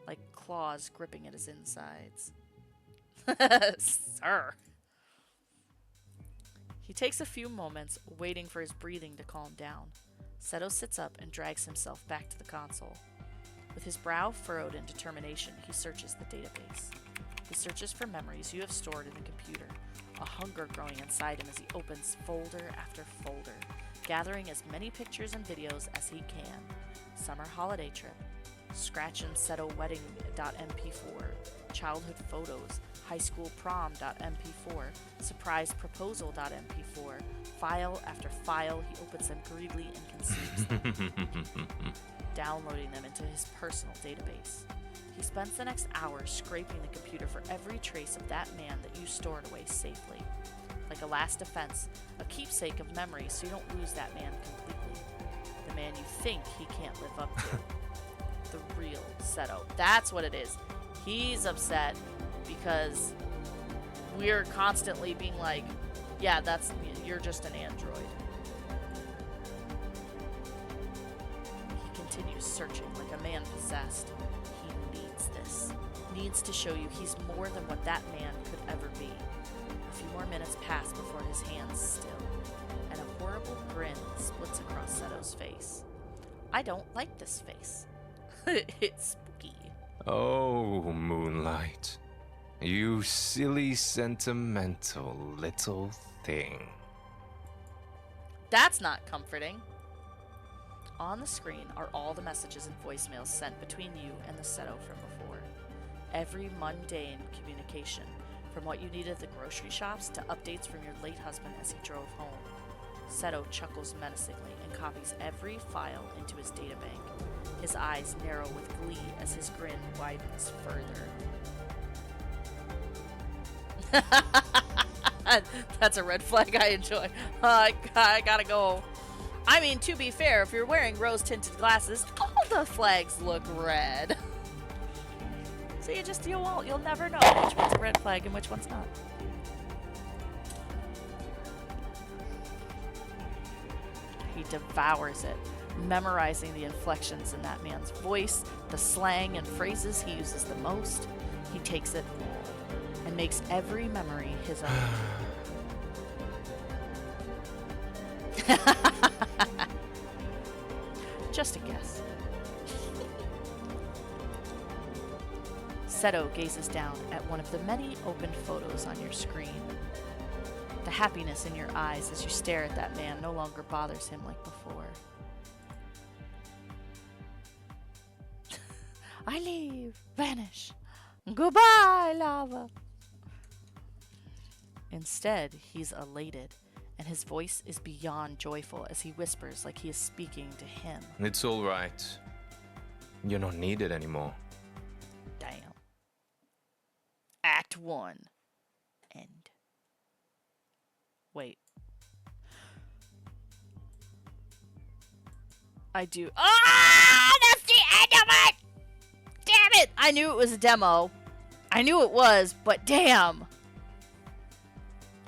[SPEAKER 1] like claws gripping at his insides. Sir. He takes a few moments, waiting for his breathing to calm down. Seto sits up and drags himself back to the console. With his brow furrowed in determination, he searches the database. He searches for memories you have stored in the computer, a hunger growing inside him as he opens folder after folder, gathering as many pictures and videos as he can. Summer holiday trip, scratch and Seto wedding.mp4, childhood photos, high school prom.mp4, surprise proposal.mp4, file after file. He opens them greedily and conceives them, downloading them into his personal database. He spends the next hour scraping the computer for every trace of that man that you stored away safely. Like a last defense, a keepsake of memories so you don't lose that man completely. The man you think he can't live up to. The real Seto. That's what it is. He's upset because we're constantly being like, yeah, you're just an android. He continues searching like a man possessed. He needs this. Needs to show you he's more than what that man could ever be. A few more minutes pass before his hands still, and a horrible grin splits across Seto's face. I don't like this face. It's spooky.
[SPEAKER 5] Oh, Moonlight. You silly, sentimental little thing.
[SPEAKER 1] That's not comforting. On the screen are all the messages and voicemails sent between you and the Seto from before. Every mundane communication, from what you needed at the grocery shops to updates from your late husband as he drove home. Seto chuckles menacingly and copies every file into his databank. His eyes narrow with glee as his grin widens further. That's a red flag I enjoy. I gotta go. I mean, to be fair, if you're wearing rose-tinted glasses, all the flags look red. So you'll never know which one's a red flag and which one's not. He devours it, memorizing the inflections in that man's voice, the slang and phrases he uses the most. He takes it all and makes every memory his own. Just a guess. Seto gazes down at one of the many opened photos on your screen. The happiness in your eyes as you stare at that man no longer bothers him like before. I leave, vanish, goodbye, lava. Instead, he's elated, and his voice is beyond joyful as he whispers like he is speaking to him.
[SPEAKER 5] It's all right. You're not needed anymore.
[SPEAKER 1] Damn. Act 1. End. Wait. I do. Ah! That's the end of it! Damn it! I knew it was a demo. I knew it was, but damn.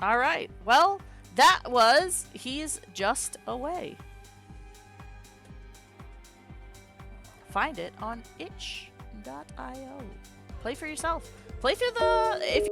[SPEAKER 1] Alright. Well, that was He's Just Away. Find it on itch.io. Play for yourself. Play through the... if